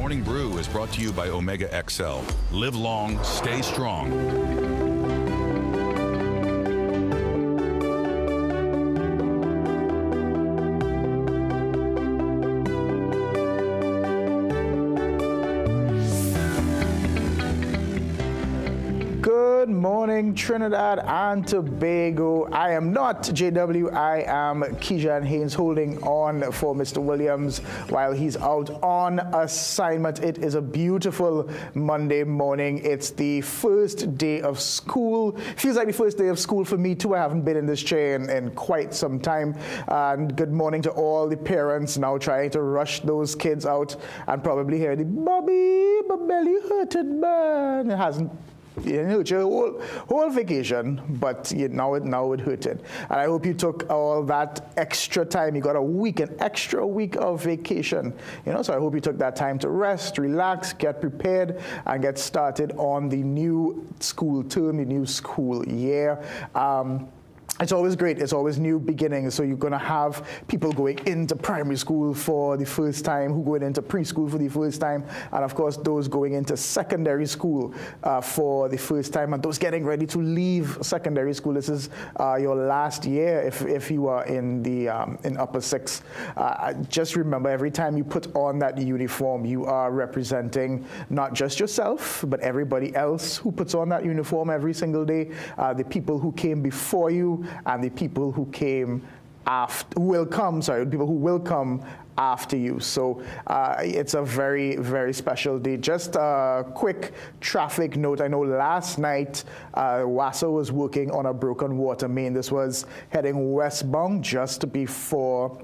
Morning Brew is brought to you by Omega XL. Live long, stay strong. Good morning, Trinidad and Tobago. I am not JW, I am Kejan Haynes holding on for Mr. Williams while he's out on assignment. It is a beautiful Monday morning. It's the first day of school. Feels like the first day of school for me too. I haven't been in this chair in quite some time. And good morning to all the parents now trying to rush those kids out and probably hear the Bobby, my belly hurted, man. It hasn't. You know, your whole vacation, but now it hurted. And I hope you took all that extra time. You got an extra week of vacation. So I hope you took that time to rest, relax, get prepared, and get started on the new school term, the new school year. It's always great. It's always new beginnings. So you're going to have people going into primary school for the first time, who going into preschool for the first time, and of course those going into secondary school for the first time, and those getting ready to leave secondary school. This is your last year if you are in the in upper six. Just remember, every time you put on that uniform, you are representing not just yourself, but everybody else who puts on that uniform every single day. The people who came before you, and the people who came after, people who will come after you. So it's a very, very special day. Just a quick traffic note. I know last night WASA was working on a broken water main. This was heading westbound just before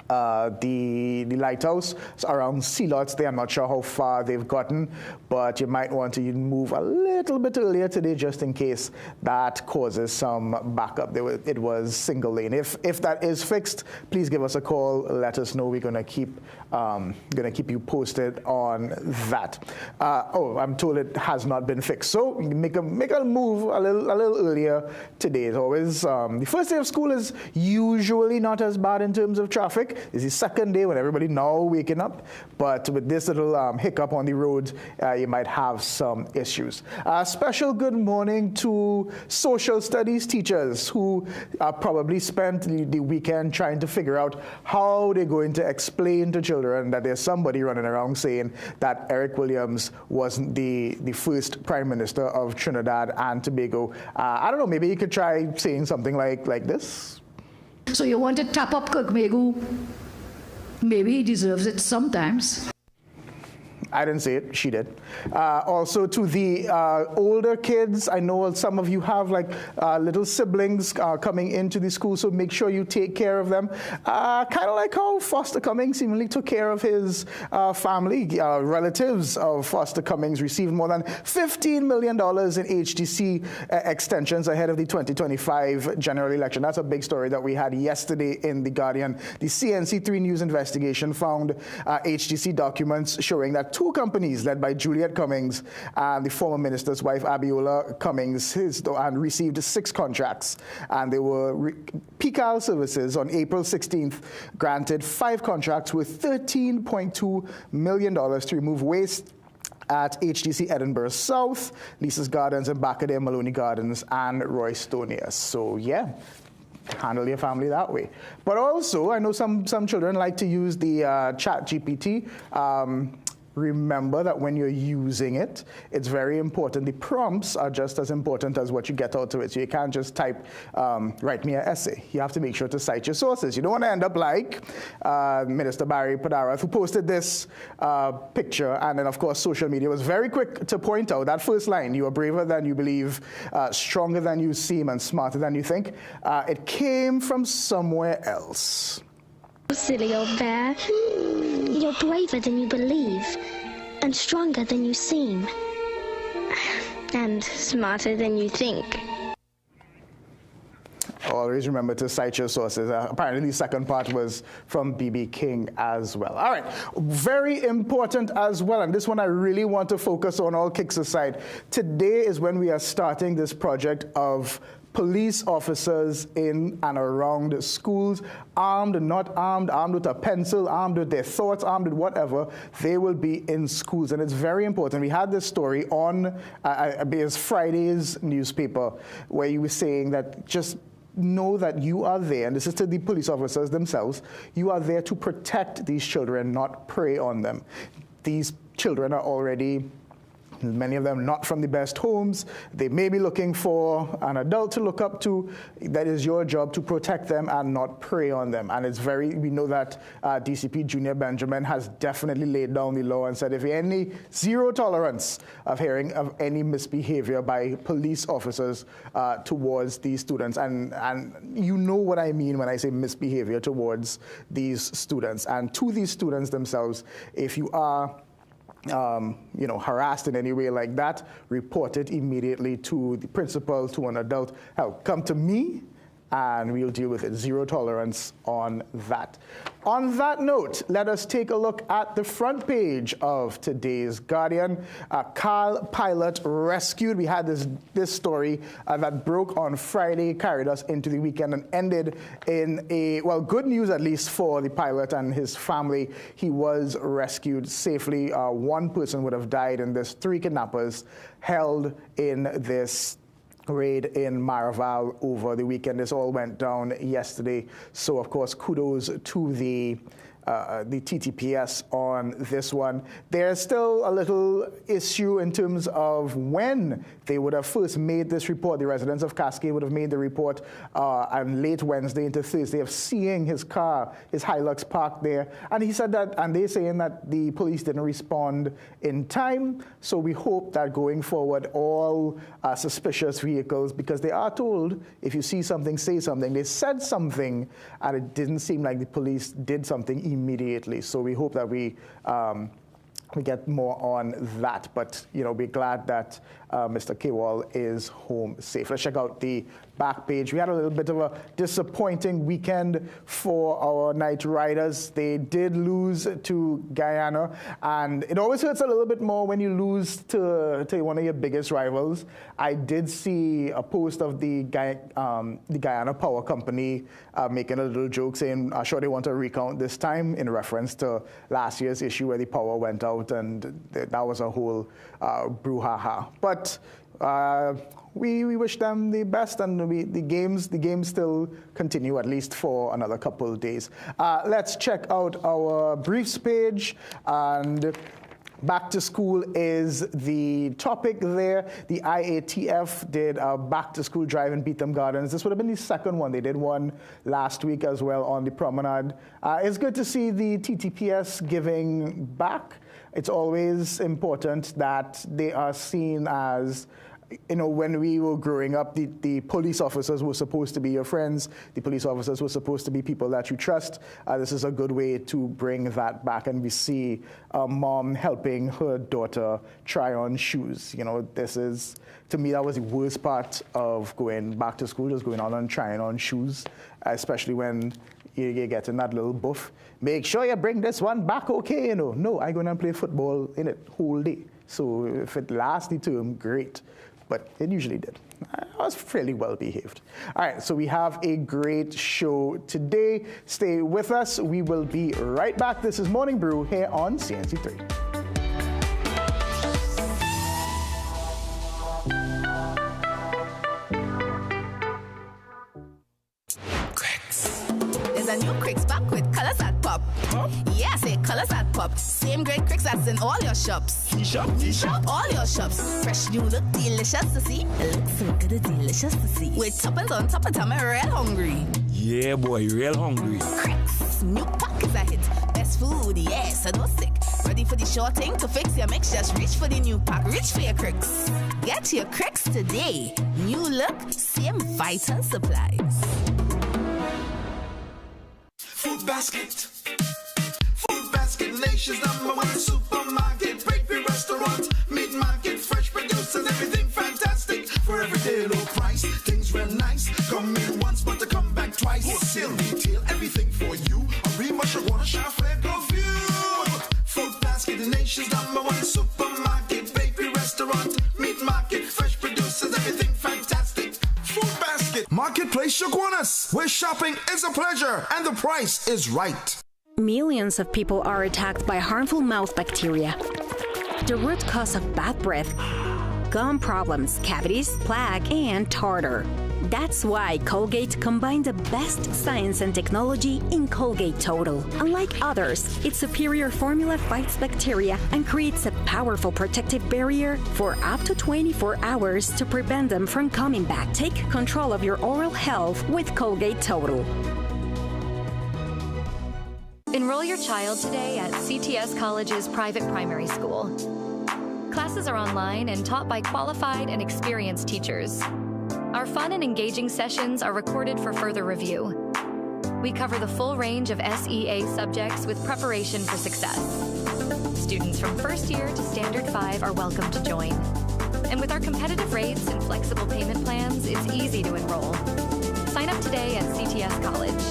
the lighthouse. It's around sea lots there. I'm not sure how far they've gotten, but you might want to move a little bit earlier today just in case that causes some backup. It was single lane. If that is fixed, please give us a call. Let us know. We're gonna keep you posted on that. I'm told it has not been fixed. So make a move a little earlier today. It's always the first day of school is usually not as bad in terms of traffic. It's the second day when everybody now waking up, but with this little hiccup on the road, you might have some issues. Special good morning to social studies teachers who probably spent the weekend trying to figure out how they're going to explain to children that there's somebody running around saying that Eric Williams wasn't the first Prime Minister of Trinidad and Tobago. I don't know, maybe you could try saying something like this. So you want to tap up Kirkmegu? Maybe he deserves it sometimes. I didn't say it, she did. Also to the older kids, I know some of you have little siblings coming into the school, so make sure you take care of them. Kind of like how Foster Cummings seemingly took care of his family. Relatives of Foster Cummings received more than $15 million in HDC extensions ahead of the 2025 general election. That's a big story that we had yesterday in The Guardian. The CNC3 news investigation found HDC documents showing that two companies led by Juliet Cummings and the former minister's wife Abiola Cummings received 6 contracts, and they were PCAL Services on April 16th granted 5 contracts with $13.2 million to remove waste at HDC Edinburgh South, Lisa's Gardens, and Bacadere Maloney Gardens, and Roystonia. So yeah, handle your family that way. But also, I know some children like to use the chat GPT. Remember that when you're using it, it's very important. The prompts are just as important as what you get out of it. So you can't just type, write me an essay. You have to make sure to cite your sources. You don't want to end up like Minister Barry Padarath, who posted this picture, and then of course social media was very quick to point out that first line: you are braver than you believe, stronger than you seem, and smarter than you think. It came from somewhere else. Silly old bear. You're braver than you believe, and stronger than you seem, and smarter than you think. Always remember to cite your sources. Apparently the second part was from B.B. King as well. All right, very important as well, and this one I really want to focus on, all kicks aside. Today is when we are starting this project of police officers in and around schools, armed, not armed, armed with a pencil, armed with their thoughts, armed with whatever, they will be in schools. And it's very important. We had this story on Friday's newspaper where you were saying that just know that you are there, and this is to the police officers themselves, you are there to protect these children, not prey on them. These children are already, many of them not from the best homes. They may be looking for an adult to look up to. That is your job, to protect them and not prey on them. And it's we know that DCP Junior Benjamin has definitely laid down the law and said if any zero tolerance of hearing of any misbehavior by police officers towards these students. And you know what I mean when I say misbehavior towards these students. And to these students themselves, if you are harassed in any way like that, report it immediately to the principal, to an adult. Hell, come to me and we'll deal with it. Zero tolerance on that. On that note, let us take a look at the front page of today's Guardian. A car pilot rescued. We had this story that broke on Friday, carried us into the weekend, and ended in good news at least for the pilot and his family. He was rescued safely. One person would have died in this. 3 kidnappers held in this raid in Maraval over the weekend. This all went down yesterday. So, of course, kudos to the TTPS on this one. There's still a little issue in terms of when they would have first made this report. The residents of Cascade would have made the report on late Wednesday into Thursday of seeing his car, his Hilux parked there. And he said that, and they're saying that the police didn't respond in time. So we hope that going forward, all suspicious vehicles, because they are told, if you see something, say something. They said something, and it didn't seem like the police did something immediately. So we hope that we get more on that. But, we're glad that Mr. Kewal is home safe. Let's check out the back page. We had a little bit of a disappointing weekend for our night riders. They did lose to Guyana, and it always hurts a little bit more when you lose to one of your biggest rivals. I did see a post of the Guyana Power Company making a little joke saying, I'm sure they want to recount this time, in reference to last year's issue where the power went out, and that was a whole brouhaha. But we wish them the best, and the games still continue, at least for another couple of days. Let's check out our briefs page, and back to school is the topic there. The IATF did a back to school drive in Beetham Gardens. This would have been the second one. They did one last week as well on the promenade. It's good to see the TTPS giving back. It's always important that they are seen as, when we were growing up, the police officers were supposed to be your friends. The police officers were supposed to be people that you trust. This is a good way to bring that back. And we see a mom helping her daughter try on shoes. This is, to me, that was the worst part of going back to school, just going on and trying on shoes, especially when you're getting that little buff. Make sure you bring this one back okay, No, I'm going to play football in it whole day. So if it lasts the term, great. But it usually did. I was fairly well behaved. All right, so we have a great show today. Stay with us. We will be right back. This is Morning Brew here on CNC3. There's a new Cricks back with colors that pop. Huh? Yeah, I say colors that pop. Same great Cricks that's in all your shops. T-shop, all your shops. Fresh new look, delicious to see. It looks so good, delicious to see. With toppers on top of time, I'm real hungry. Yeah, boy, real hungry. Cricks, new pack is a hit. Best food, yeah, so don't sick. Ready for the short thing to fix your mix? Just reach for the new pack. Reach for your Cricks. Get your Cricks today. New look, same vital supplies. Food Basket, nation's #1 supermarket, bakery, restaurant, meat market, fresh producers, everything fantastic. For every day low price, things real nice. Come in once, but to come back twice. Wholesale retail, everything for you. A real much wanna shop for go fuel. Food Basket, the nation's #1 supermarket, bakery, restaurant, meat market, fresh producers, everything fantastic. Food Basket. place your corners, where shopping is a pleasure and the price is right. Millions of people are attacked by harmful mouth bacteria. The root cause of bad breath, gum problems, cavities, plaque, and tartar. That's why Colgate combined the best science and technology in Colgate Total. Unlike others, its superior formula fights bacteria and creates a powerful protective barrier for up to 24 hours to prevent them from coming back. Take control of your oral health with Colgate Total. Enroll your child today at CTS College's private primary school. Classes are online and taught by qualified and experienced teachers. Our fun and engaging sessions are recorded for further review. We cover the full range of SEA subjects with preparation for success. Students from first year to Standard 5 are welcome to join. And with our competitive rates and flexible payment plans, it's easy to enroll. Sign up today at CTS College.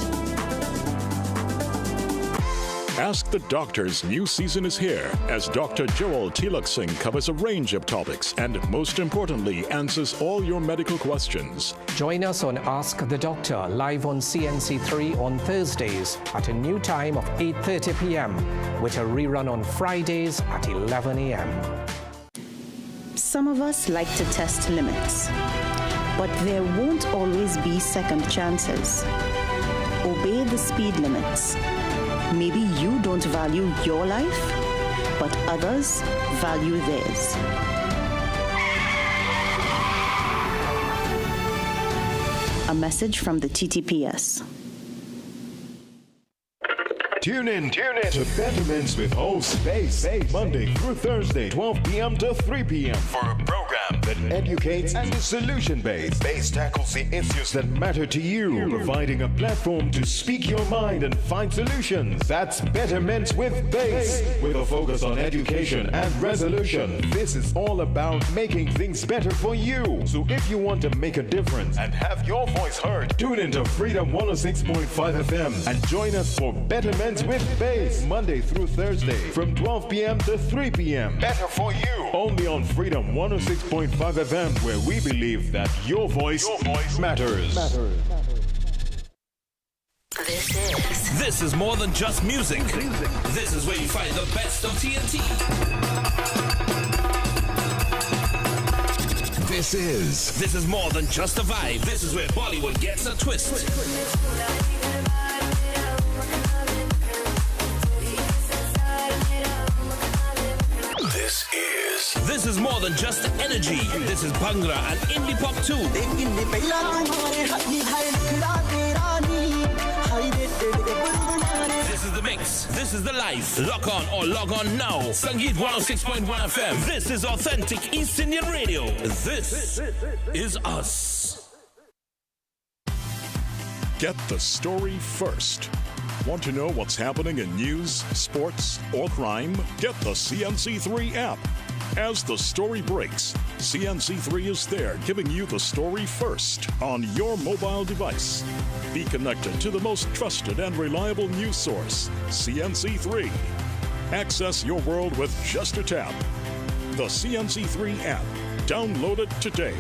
Ask the Doctor's new season is here as Dr. Joel Tilak Singh covers a range of topics and, most importantly, answers all your medical questions. Join us on Ask the Doctor live on CNC3 on Thursdays at a new time of 8:30 p.m. with a rerun on Fridays at 11 a.m. Some of us like to test limits, but there won't always be second chances. Obey the speed limits. Maybe you don't value your life, but others value theirs. A message from the TTPS. Tune in to Betterments with host Space, Monday through Thursday, 12 p.m. to 3 p.m. for a program that educates and is solution-based. Space tackles the issues that matter to you, providing a platform to speak your mind and find solutions. That's Betterments with Base, with a focus on education and resolution. This is all about making things better for you. So if you want to make a difference and have your voice heard, tune into Freedom 106.5 FM and join us for Betterments with Base, Monday through Thursday from 12 p.m. to 3 p.m. Better for you. Only on Freedom 106.5 FM, where we believe that your voice matters. This is more than just music. This is where you find the best of TNT. This is more than just a vibe. This is where Bollywood gets a twist. This is more than just energy. This is Bhangra and indie pop too. This is the mix. This is the life. Lock on or log on now. Sangeet 106.1 FM. This is authentic East Indian radio. This is us. Get the story first. Want to know what's happening in news, sports, or crime? Get the CNC3 app. As the story breaks, CNC3 is there giving you the story first on your mobile device. Be connected to the most trusted and reliable news source, CNC3. Access your world with just a tap. The CNC3 app. Download it today.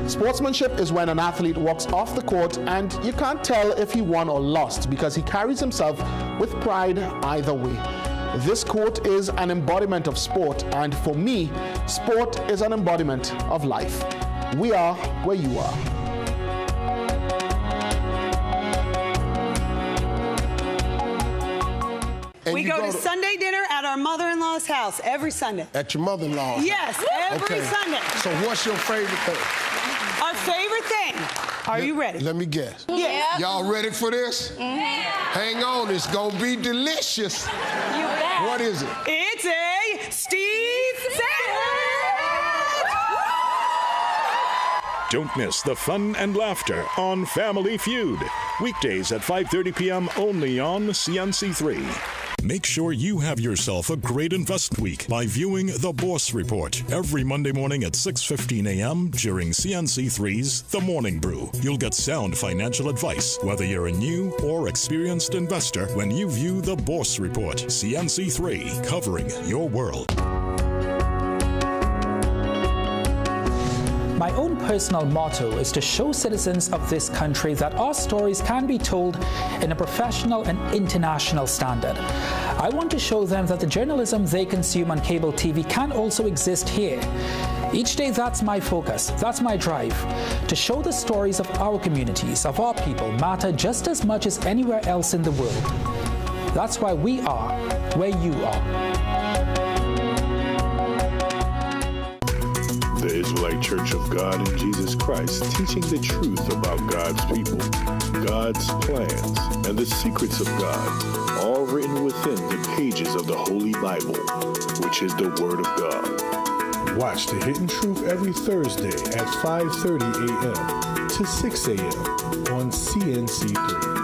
Sportsmanship is when an athlete walks off the court and you can't tell if he won or lost because he carries himself with pride either way. This quote is an embodiment of sport, and for me, sport is an embodiment of life. We are where you are. We go to Sunday dinner at our mother-in-law's house every Sunday. At your mother-in-law's? Yes, every Sunday. So what's your favorite thing? Our favorite thing. Are you ready? Let me guess. Yeah. Y'all ready for this? Hang on, it's gonna be delicious. You bet. What is it? It's a Steve sandwich! Don't miss the fun and laughter on Family Feud. Weekdays at 5:30 p.m. only on CNC3. Make sure you have yourself a great investment week by viewing the Bourse Report every Monday morning at 6:15 a.m. during CNC3's The Morning Brew. You'll get sound financial advice, whether you're a new or experienced investor, when you view the Bourse Report. CNC3, covering your world. personal motto is to show citizens of this country that our stories can be told in a professional and international standard. I want to show them that the journalism they consume on cable TV can also exist here. Each day, that's my focus, that's my drive, to show the stories of our communities, of our people, matter just as much as anywhere else in the world. That's why we are where you are. The Israelite Church of God in Jesus Christ, teaching the truth about God's people, God's plans, and the secrets of God, all written within the pages of the Holy Bible, which is the Word of God. Watch The Hidden Truth every Thursday at 5:30 a.m. to 6 a.m. on CNC3.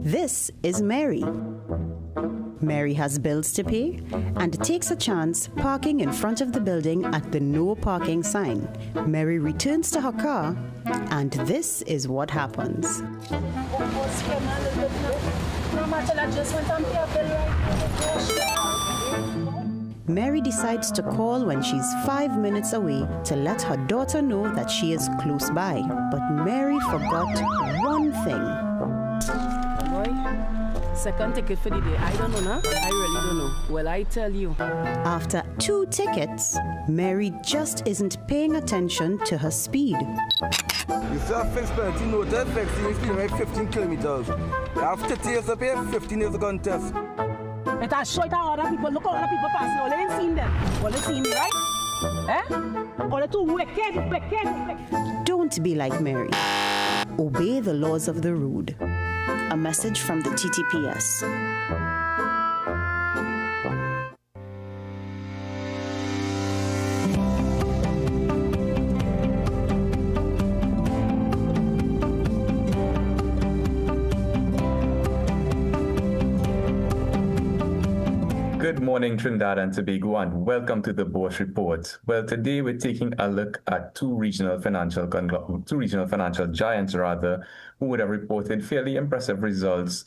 This is Mary. Mary has bills to pay and takes a chance parking in front of the building at the no parking sign. Mary returns to her car, and this is what happens. Mary decides to call when she's 5 minutes away to let her daughter know that she is close by. But Mary forgot one thing. Second ticket for the day. I don't know, no? I really don't know. Well, I tell you. After 2 tickets, Mary just isn't paying attention to her speed. You still have fixed penalty noted, fixing speed like 15 kilometers. You have 30 years to pay, 15 years to contest. It has showed other people. Look how other people passing. All they ain't seen them. All they seen me, right? Eh? All they too wicked. Don't be like Mary. Obey the laws of the road. A message from the TTPS. Good morning, Trinidad and Tobago, and welcome to the Bourse Report. Well, today we're taking a look at two regional financial giants, who would have reported fairly impressive results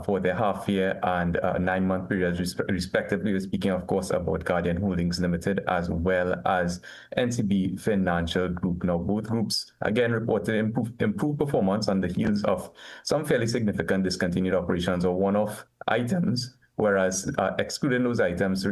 for their half-year and 9-month periods, respectively. We're speaking, of course, about Guardian Holdings Limited as well as NCB Financial Group. Now, both groups again reported improved performance on the heels of some fairly significant discontinued operations or one-off items. Whereas excluding those items,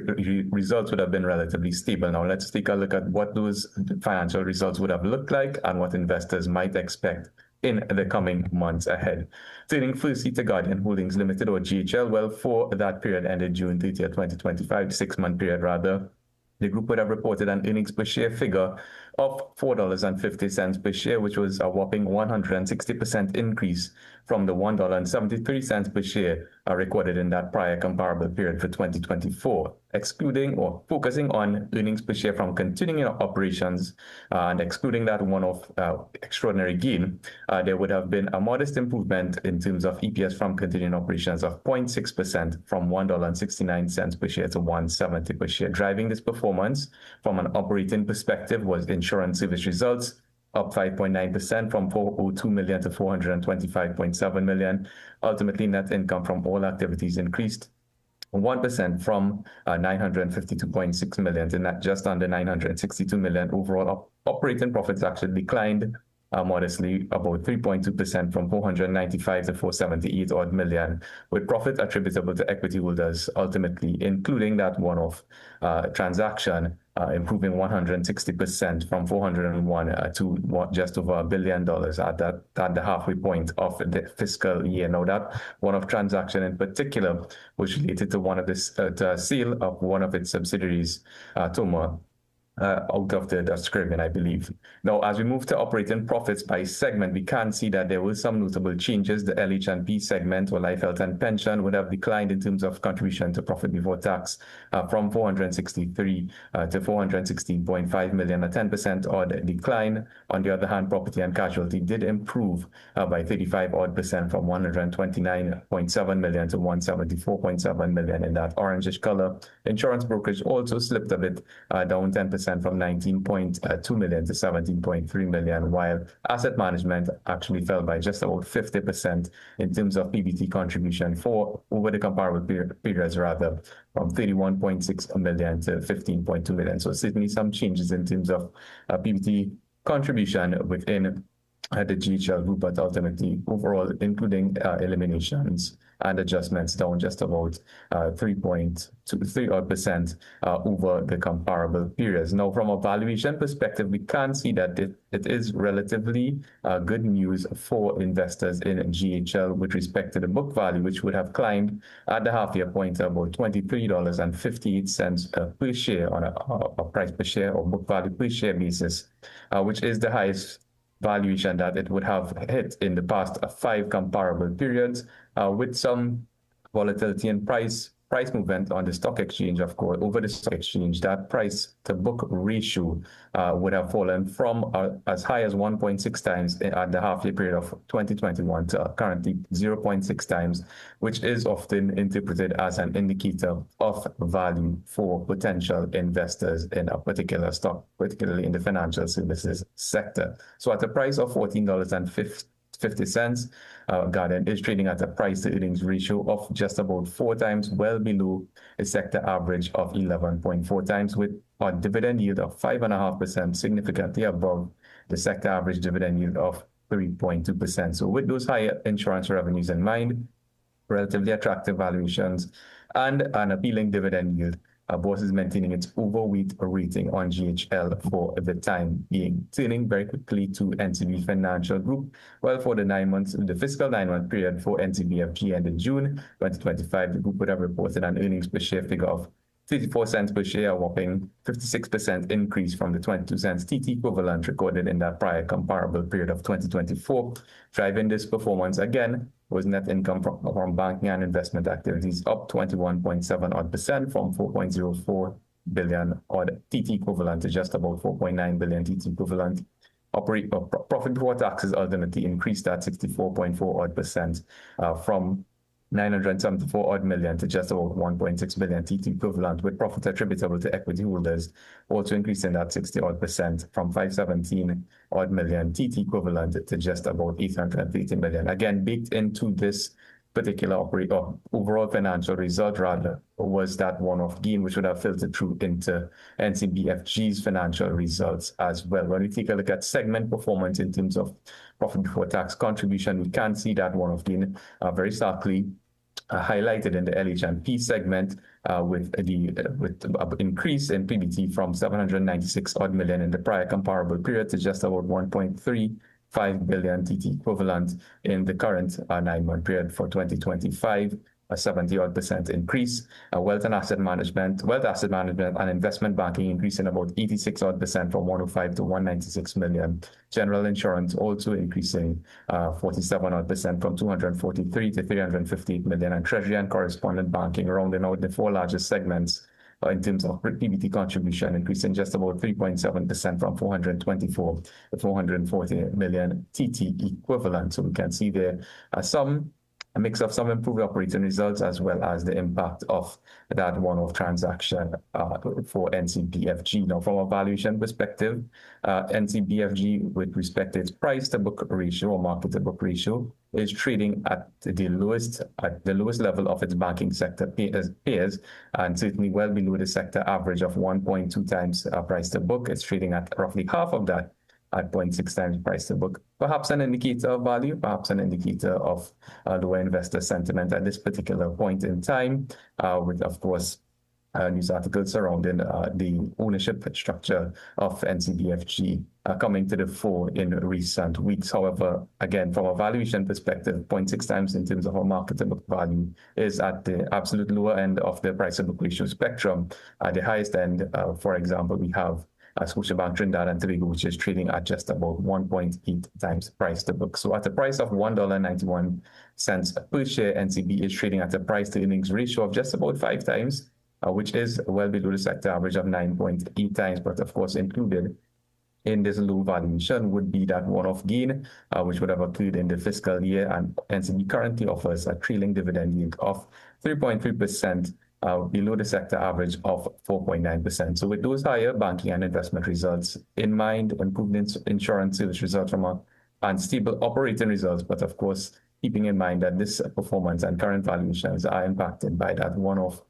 results would have been relatively stable. Now, let's take a look at what those financial results would have looked like and what investors might expect in the coming months ahead. Turning firstly to Guardian Holdings Limited, or GHL, well, for that period ended June 30th, 2025, 6-month period rather, the group would have reported an earnings per share figure of $4.50 per share, which was a whopping 160% increase from the $1.73 per share recorded in that prior comparable period for 2024. Excluding or focusing on earnings per share from continuing operations and excluding that one-off extraordinary gain, there would have been a modest improvement in terms of EPS from continuing operations of 0.6% from $1.69 per share to $1.70 per share. Driving this performance from an operating perspective was insurance service results, up 5.9% from $402 million to $425.7 million. Ultimately, net income from all activities increased 1% from $952.6 million to just under $962 million. Overall, operating profits actually declined modestly, about 3.2% from $495 to $478 odd million, with profit attributable to equity holders ultimately, including that one-off transaction, improving 160% from $401 to just over $1 billion at the halfway point of the fiscal year. Now, that one-off transaction in particular was related to the sale of one of its subsidiaries, Toma, out of the Dutch Caribbean, I believe. Now, as we move to operating profits by segment, we can see that there were some notable changes. The LH&P segment, or Life, Health and Pension, would have declined in terms of contribution to profit before tax from $463 to $416.5 million, a 10% odd decline. On the other hand, Property and Casualty did improve by 35% from $129.7 million to $174.7 million in that orangish color. Insurance brokerage also slipped a bit, down 10% 6% from 19.2 million to 17.3 million, while asset management actually fell by just about 50% in terms of PBT contribution for over the comparable periods rather, from 31.6 million to 15.2 million. So certainly some changes in terms of PBT contribution within the GHL group, but ultimately overall, including eliminations and adjustments, down just about 3.23% over the comparable periods. Now, from a valuation perspective, we can see that it is relatively good news for investors in GHL with respect to the book value, which would have climbed at the half-year point to about $23.58 per share on a price per share or book value per share basis, which is the highest valuation that it would have hit in the past 5 comparable periods, with some volatility in price movement on the stock exchange. Of course, over the stock exchange, that price to book ratio would have fallen from as high as 1.6 times at the half-year period of 2021 to currently 0.6 times, which is often interpreted as an indicator of value for potential investors in a particular stock, particularly in the financial services sector. So at a price of $14.50, Guardian is trading at a price to earnings ratio of just about 4 times, well below a sector average of 11.4 times, with a dividend yield of 5.5%, significantly above the sector average dividend yield of 3.2%. So with those higher insurance revenues in mind, relatively attractive valuations, and an appealing dividend yield, Bourse is maintaining its overweight rating on GHL for the time being. Turning very quickly to NCB Financial Group. Well, for the fiscal 9-month period for NCBFG ended June 2025, the group would have reported an earnings per share figure of 34 cents per share, a whopping 56% increase from the 22 cents TT equivalent recorded in that prior comparable period of 2024. Driving this performance again was net income from banking and investment activities, up 21.7% from 4.04 billion odd TT equivalent to just about 4.9 billion TT equivalent. Profit before taxes ultimately increased at 64.4% from 974 odd million to just about 1.6 billion TT equivalent, with profit attributable to equity holders also increasing at 60% from 517 odd million TT equivalent to just about 830 million. Again, baked into this particular overall financial result rather was that one-off gain, which would have filtered through into NCBFG's financial results as well. When we take a look at segment performance in terms of profit before tax contribution, we can see that one-off gain very starkly highlighted in the LH&P segment, with the increase in PBT from 796 odd million in the prior comparable period to just about 1.35 billion TT equivalent in the current 9-month period for 2025. A 70% increase. Wealth asset management and investment banking increasing about 86% from 105 to 196 million. General insurance also increasing 47% from 243 to 358 million. And treasury and correspondent banking rounding out the 4 largest segments in terms of PBT contribution, increasing just about 3.7% from 424 to 440 million TT equivalent. So we can see there a mix of some improved operating results as well as the impact of that one-off transaction for NCBFG. Now, from a valuation perspective, NCBFG, with respect to its price to book ratio or market to book ratio, is trading at the lowest level of its banking sector peers, and certainly well below the sector average of 1.2 times price to book. It's trading at roughly half of that, at 0.6 times price to book. Perhaps an indicator of value, perhaps an indicator of lower investor sentiment at this particular point in time, with, of course, news articles surrounding the ownership structure of NCBFG coming to the fore in recent weeks. However, again, from a valuation perspective, 0.6 times in terms of a market to book value is at the absolute lower end of the price to book ratio spectrum. At the highest end, for example, we have Scotiabank Trinidad and Tobago, which is trading at just about 1.8 times price to book. So at a price of $1.91 per share, NCB is trading at a price to earnings ratio of just about 5 times, which is well below the sector average of 9.8 times. But of course, included in this low valuation would be that one-off gain, which would have occurred in the fiscal year. And NCB currently offers a trailing dividend yield of 3.3%, below the sector average of 4.9%. So with those higher banking and investment results in mind, improved insurance service results and stable operating results, but of course, keeping in mind that this performance and current valuations are impacted by that one-off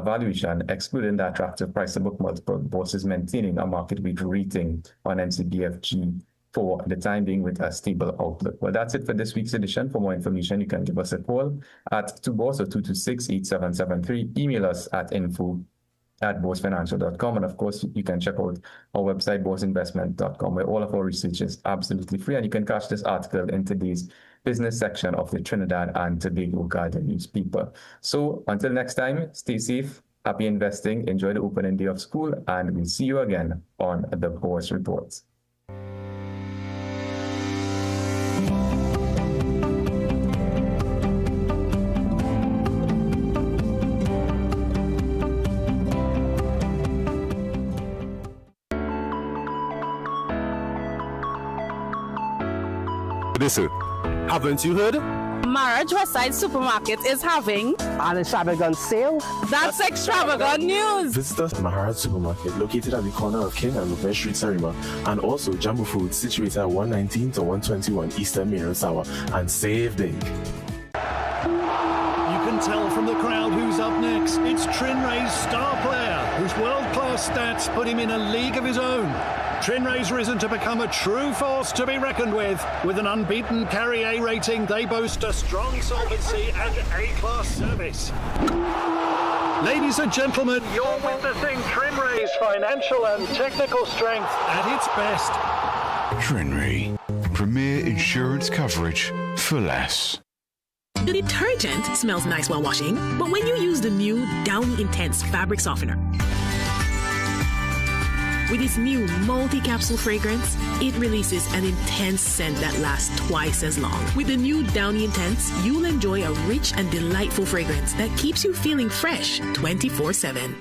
valuation, excluding the attractive price-to-book multiple, Bourse is maintaining a market-weight rating on NCBFG for the time being with a stable outlook. Well, that's it for this week's edition. For more information, you can give us a call at 2BORSE or 226-8773. Email us at info@boursefinancial.com. And of course, you can check out our website, bourseinvestment.com, where all of our research is absolutely free. And you can catch this article in today's business section of the Trinidad and Tobago Guardian newspaper. So until next time, stay safe, happy investing, enjoy the opening day of school, and we'll see you again on the Bourse Reports. Listen, haven't you heard? Marriage Westside Supermarket is having an extravagant sale. That's extravagant news. Visit us at Maharaj Supermarket, located at the corner of King and Louvain Street, Sarima, and also Jumbo Foods, situated at 119 to 121 Eastern Mirror Tower, and save big. You can tell from the crowd who's up next. It's Trinray's star player, whose world-class stats put him in a league of his own. Trinray's risen to become a true force to be reckoned with. With an unbeaten Carry A rating, they boast a strong solvency and A-class service. Ladies and gentlemen, you're witnessing Trinray's financial and technical strength at its best. Trinray, premier insurance coverage for less. The detergent smells nice while washing, but when you use the new Downy Intense fabric softener, with its new multi-capsule fragrance, it releases an intense scent that lasts twice as long. With the new Downy Intense, you'll enjoy a rich and delightful fragrance that keeps you feeling fresh 24/7.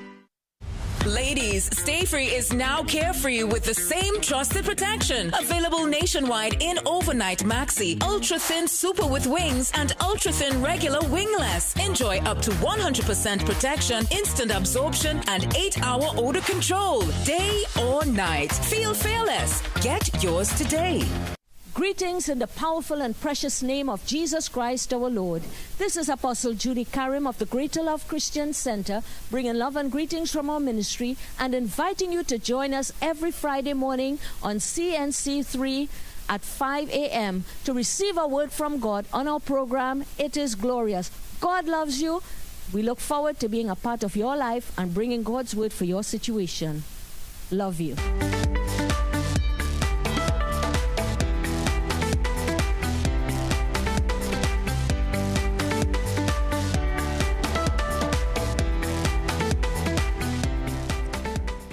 Ladies, Stay Free is now carefree with the same trusted protection. Available nationwide in overnight maxi, ultra thin super with wings, and ultra thin regular wingless. Enjoy up to 100% protection, instant absorption, and 8-hour odor control, day or night. Feel fearless. Get yours today. Greetings in the powerful and precious name of Jesus Christ our Lord. This is Apostle Judy Karim of the Greater Love Christian Center, bringing love and greetings from our ministry and inviting you to join us every Friday morning on CNC3 at 5 a.m. to receive a word from God on our program, It is Glorious. God loves you. We look forward to being a part of your life and bringing God's word for your situation. Love you.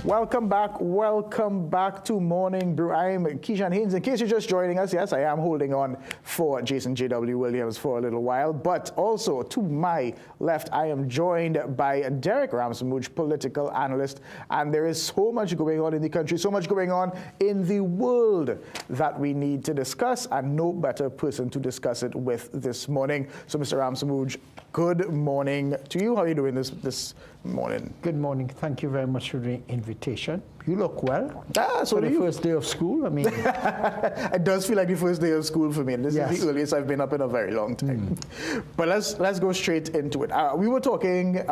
Welcome back to Morning Brew. I'm Keyshawn Haynes. In case you're just joining us, yes, I am holding on for Jason J.W. Williams for a little while, but also to my left, I am joined by Derek Ramooj, political analyst, and there is so much going on in the country, so much going on in the world that we need to discuss, and no better person to discuss it with this morning. So, Mr. Ramooj, good morning to you. How are you doing this morning? Good morning. Thank you very much for the invitation. You look well. So for do the you. first day of school. I mean, it does feel like the first day of school for me, and this is the earliest I've been up in a very long time. But let's go straight into it. We were talking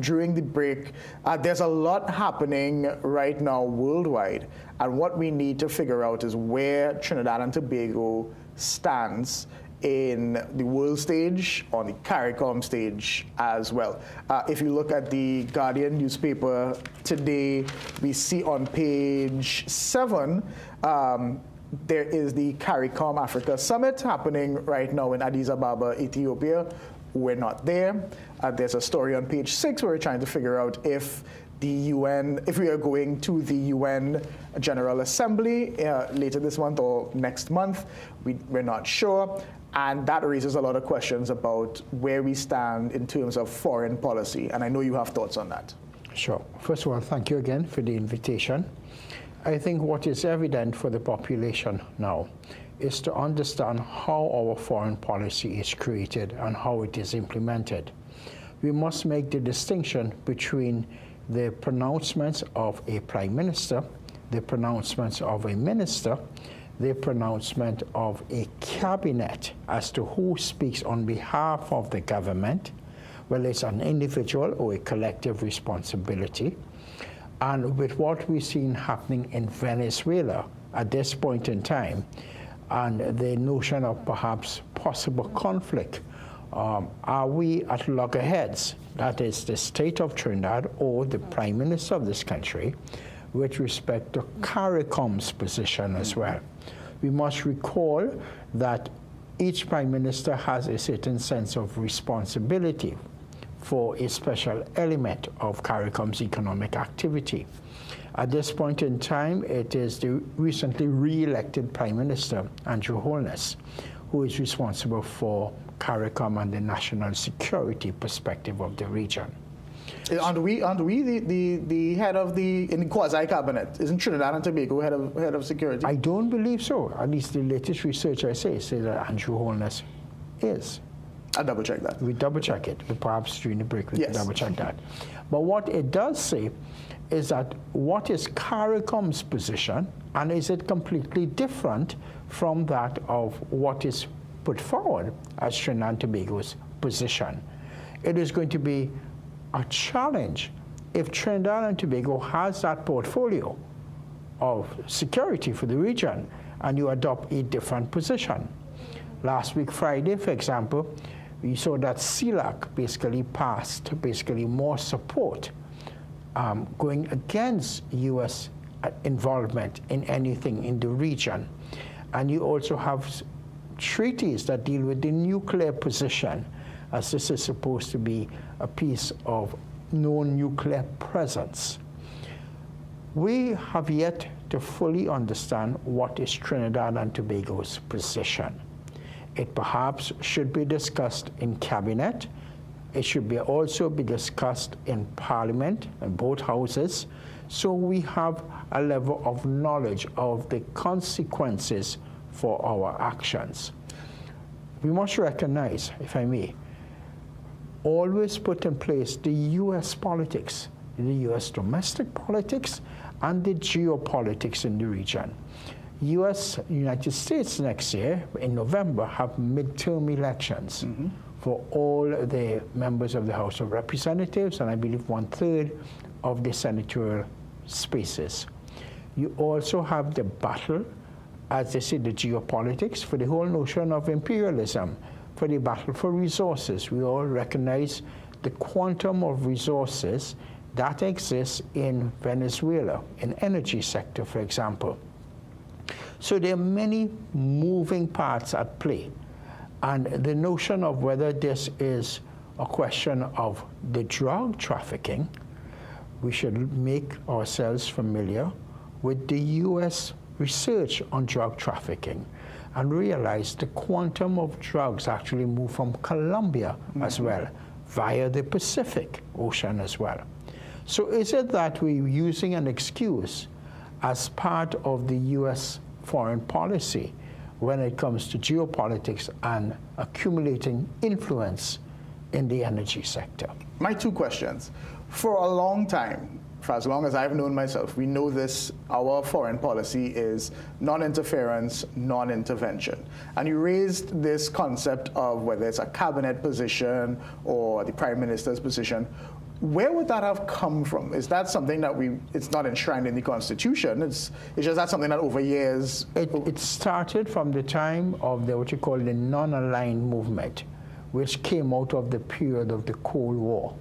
during the break. There's a lot happening right now worldwide, and what we need to figure out is where Trinidad and Tobago stands in the world stage, on the CARICOM stage as well. If you look at the Guardian newspaper today, we see on page 7, there is the CARICOM Africa Summit happening right now in Addis Ababa, Ethiopia. We're not there. There's a story on page 6 where we're trying to figure out if the UN, if we are going to the UN General Assembly later this month or next month. We're not sure. And that raises a lot of questions about where we stand in terms of foreign policy. And I know you have thoughts on that. Sure. First of all, thank you again for the invitation. I think what is evident for the population now is to understand how our foreign policy is created and how it is implemented. we must make the distinction between the pronouncements of a prime minister, the pronouncements of a minister, the pronouncement of a cabinet as to who speaks on behalf of the government, whether it's an individual or a collective responsibility. And with what we've seen happening in Venezuela at this point in time, and the notion of perhaps possible conflict, are we at loggerheads? That is the state of Trinidad or the prime minister of this country with respect to CARICOM's position as well. We must recall that each prime minister has a certain sense of responsibility for a special element of CARICOM's economic activity. At this point in time, it is the recently re-elected Prime Minister, Andrew Holness, who is responsible for CARICOM and the national security perspective of the region. Aren't we the head of the quasi-cabinet? Isn't Trinidad and Tobago head of security? I don't believe so. At least the latest research I say that Andrew Holness is. I'll double check that. We double check it. Perhaps during the break we yes. double check that. But what it does say is that what is CARICOM's position, and is it completely different from that of what is put forward as Trinidad and Tobago's position? It is going to be a challenge if Trinidad and Tobago has that portfolio of security for the region and you adopt a different position. Last week, Friday, for example, we saw that CELAC basically passed more support going against U.S. involvement in anything in the region. And you also have treaties that deal with the nuclear position, as this is supposed to be a piece of non-nuclear presence. We have yet to fully understand what is Trinidad and Tobago's position. It perhaps should be discussed in cabinet. It should also be discussed in Parliament, in both houses, so we have a level of knowledge of the consequences for our actions. We must recognize, if I may, always put in place the U.S. politics, the U.S. domestic politics, and the geopolitics in the region. United States next year, in November, have midterm elections for all the members of the House of Representatives, and I believe 1/3 of the senatorial spaces. You also have the battle, as they say, the geopolitics, for the whole notion of imperialism, for the battle for resources. We all recognize the quantum of resources that exists in Venezuela, in energy sector, for example. So there are many moving parts at play. And the notion of whether this is a question of the drug trafficking, we should make ourselves familiar with the U.S. research on drug trafficking and realize the quantum of drugs actually move from Colombia as well, via the Pacific Ocean as well. So is it that we're using an excuse as part of the U.S. foreign policy when it comes to geopolitics and accumulating influence in the energy sector? My two questions. For a long time, for as long as I've known myself, we know this, our foreign policy is non-interference, non-intervention. And you raised this concept of whether it's a cabinet position or the prime minister's position. Where would that have come from? Is that something that it's not enshrined in the Constitution? It's just that something that over years... It started from the time of what you call the non-aligned movement, which came out of the period of the Cold War,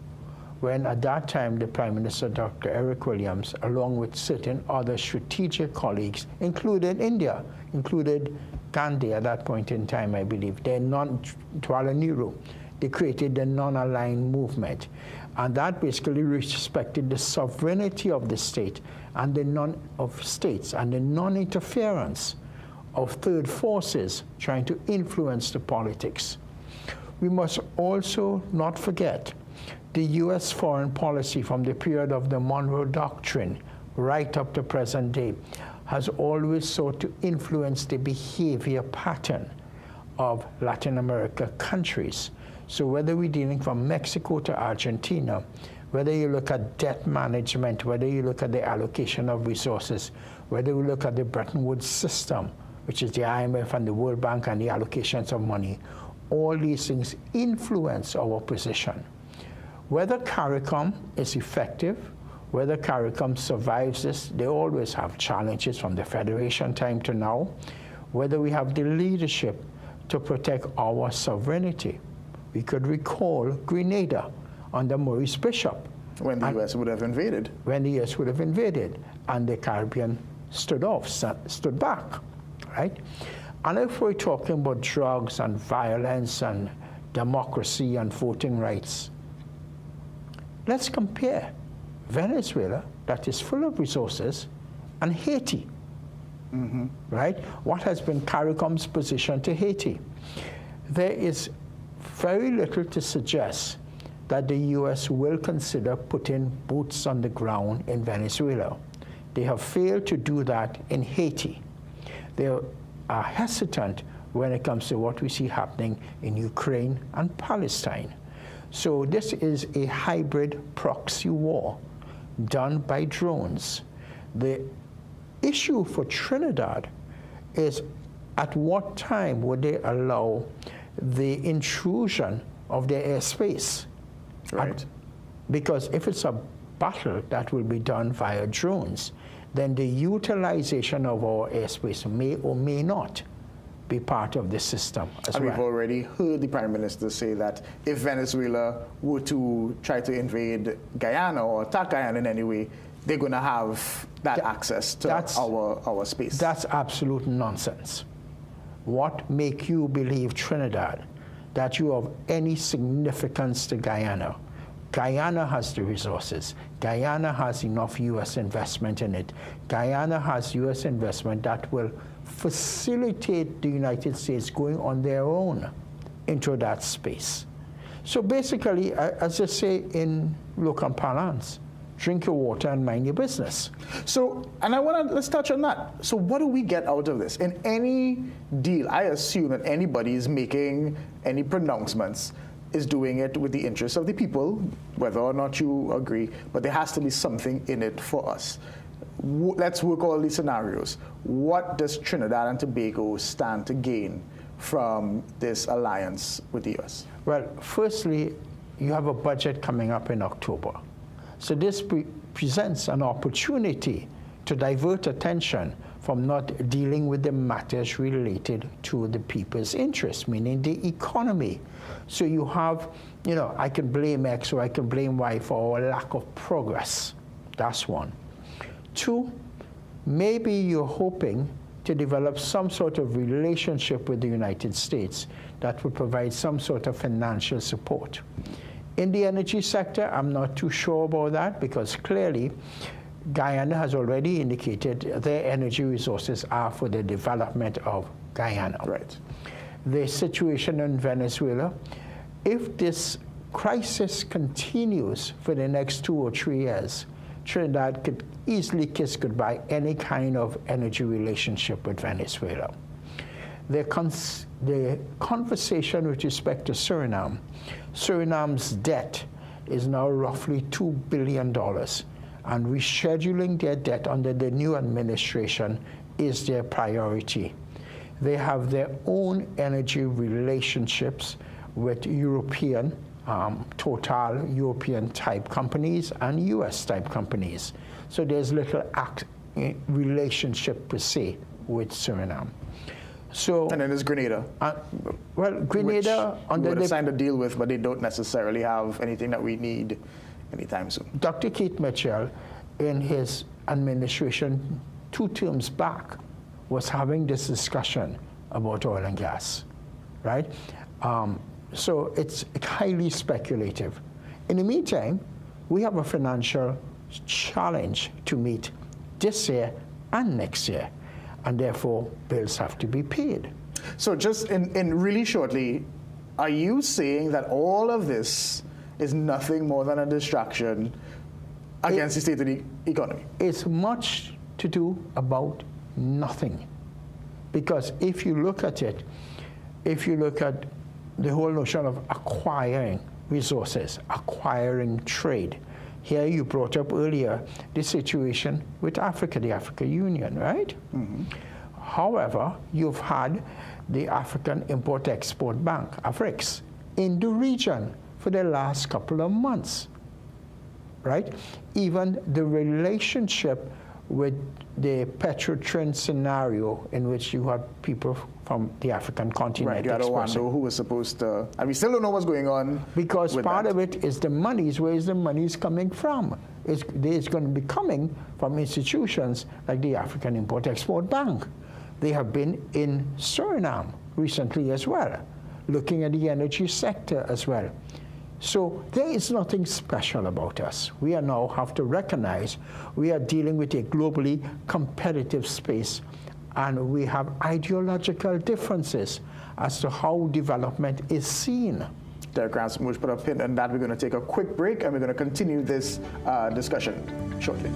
when at that time the Prime Minister, Dr. Eric Williams, along with certain other strategic colleagues, included India, included Gandhi at that point in time, I believe, Jawaharlal Nehru, they created the non-aligned movement. And that basically respected the sovereignty of the state and the non-interference of third forces trying to influence the politics. We must also not forget the U.S. foreign policy from the period of the Monroe Doctrine right up to present day has always sought to influence the behavior pattern of Latin America countries. So whether we're dealing from Mexico to Argentina, whether you look at debt management, whether you look at the allocation of resources, whether we look at the Bretton Woods system, which is the IMF and the World Bank and the allocations of money, all these things influence our position. Whether CARICOM is effective, whether CARICOM survives this, they always have challenges from the Federation time to now, whether we have the leadership to protect our sovereignty. We could recall Grenada under Maurice Bishop. When the U.S. would have invaded. When the U.S. would have invaded, and the Caribbean stood back, right? And if we're talking about drugs and violence and democracy and voting rights, let's compare Venezuela, that is full of resources, and Haiti, right? What has been CARICOM's position to Haiti? There is very little to suggest that the U.S. will consider putting boots on the ground in Venezuela. They have failed to do that in Haiti. They are hesitant when it comes to what we see happening in Ukraine and Palestine. So this is a hybrid proxy war done by drones. The issue for Trinidad is at what time would they allow the intrusion of their airspace? Right. Because if it's a battle that will be done via drones, then the utilization of our airspace may or may not be part of the system as well. We've already heard the Prime Minister say that if Venezuela were to try to invade Guyana or attack Guyana in any way, they're going to have that access to our space. That's absolute nonsense. What make you believe, Trinidad, that you have any significance to Guyana? Guyana has the resources. Guyana has enough U.S. investment in it. Guyana has U.S. investment that will facilitate the United States going on their own into that space. So basically, as I say in local parlance, drink your water and mind your business. So, and let's touch on that. So what do we get out of this? In any deal, I assume that anybody is making any pronouncements is doing it with the interests of the people, whether or not you agree, but there has to be something in it for us. Let's work all these scenarios. What does Trinidad and Tobago stand to gain from this alliance with the U.S.? Well, firstly, you have a budget coming up in October. So this presents an opportunity to divert attention from not dealing with the matters related to the people's interests, meaning the economy. So you have, I can blame X or I can blame Y for our lack of progress. That's one. Two, maybe you're hoping to develop some sort of relationship with the United States that would provide some sort of financial support. In the energy sector, I'm not too sure about that because clearly Guyana has already indicated their energy resources are for the development of Guyana. Right. The situation in Venezuela, if this crisis continues for the next 2 or 3 years, Trinidad could easily kiss goodbye any kind of energy relationship with Venezuela. The conversation with respect to Suriname, Suriname's debt is now roughly $2 billion, and rescheduling their debt under the new administration is their priority. They have their own energy relationships with European, Total European type companies and US type companies. So there's little relationship per se with Suriname. So, and then there's Grenada. Well, Grenada under we would have signed a deal with, but they don't necessarily have anything that we need anytime soon. Dr. Keith Mitchell, in his administration 2 terms back, was having this discussion about oil and gas, right? So it's highly speculative. In the meantime, we have a financial challenge to meet this year and next year, and therefore bills have to be paid. So just in really shortly, are you saying that all of this is nothing more than a distraction against the state of the economy? It's much to do about nothing. Because if you look at it, if you look at the whole notion of acquiring resources, acquiring trade. Here you brought up earlier the situation with Africa, the African Union, right? Mm-hmm. However, you've had the African Import-Export Bank, AFRIX, in the region for the last couple of months, right? Even the relationship with the Petrotrin scenario in which you had people from the African continent. Right, you had Rwanda who was supposed to, and we still don't know what's going on. Because part of it is the monies. Where is the monies coming from? It's going to be coming from institutions like the African Import-Export Bank. They have been in Suriname recently as well, looking at the energy sector as well. So there is nothing special about us. We now have to recognize we are dealing with a globally competitive space, and we have ideological differences as to how development is seen. Derek Ramooj put a pin on that. We're going to take a quick break, and we're going to continue this discussion shortly.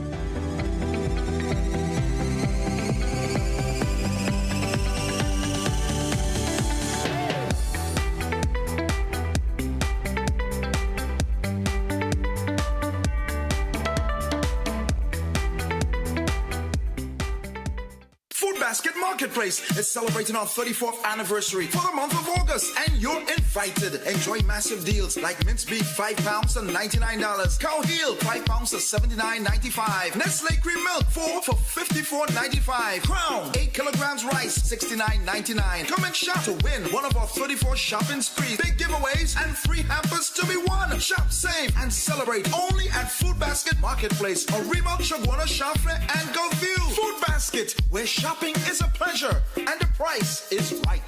Marketplace is celebrating our 34th anniversary for the month of August, and you're invited. Enjoy massive deals like mince beef, 5 pounds to $99. Cow heel, 5 pounds to $79.95. Nestle cream milk, 4 for $54.95. Crown, 8 kilograms rice, $69.99. Come and shop to win one of our 34 shopping sprees. Big giveaways and free hampers to be won. Shop, save, and celebrate only at Food Basket Marketplace, Arima, Shagwana, Shafle, and Gulfview. Food Basket, where shopping is a pleasure and the price is right.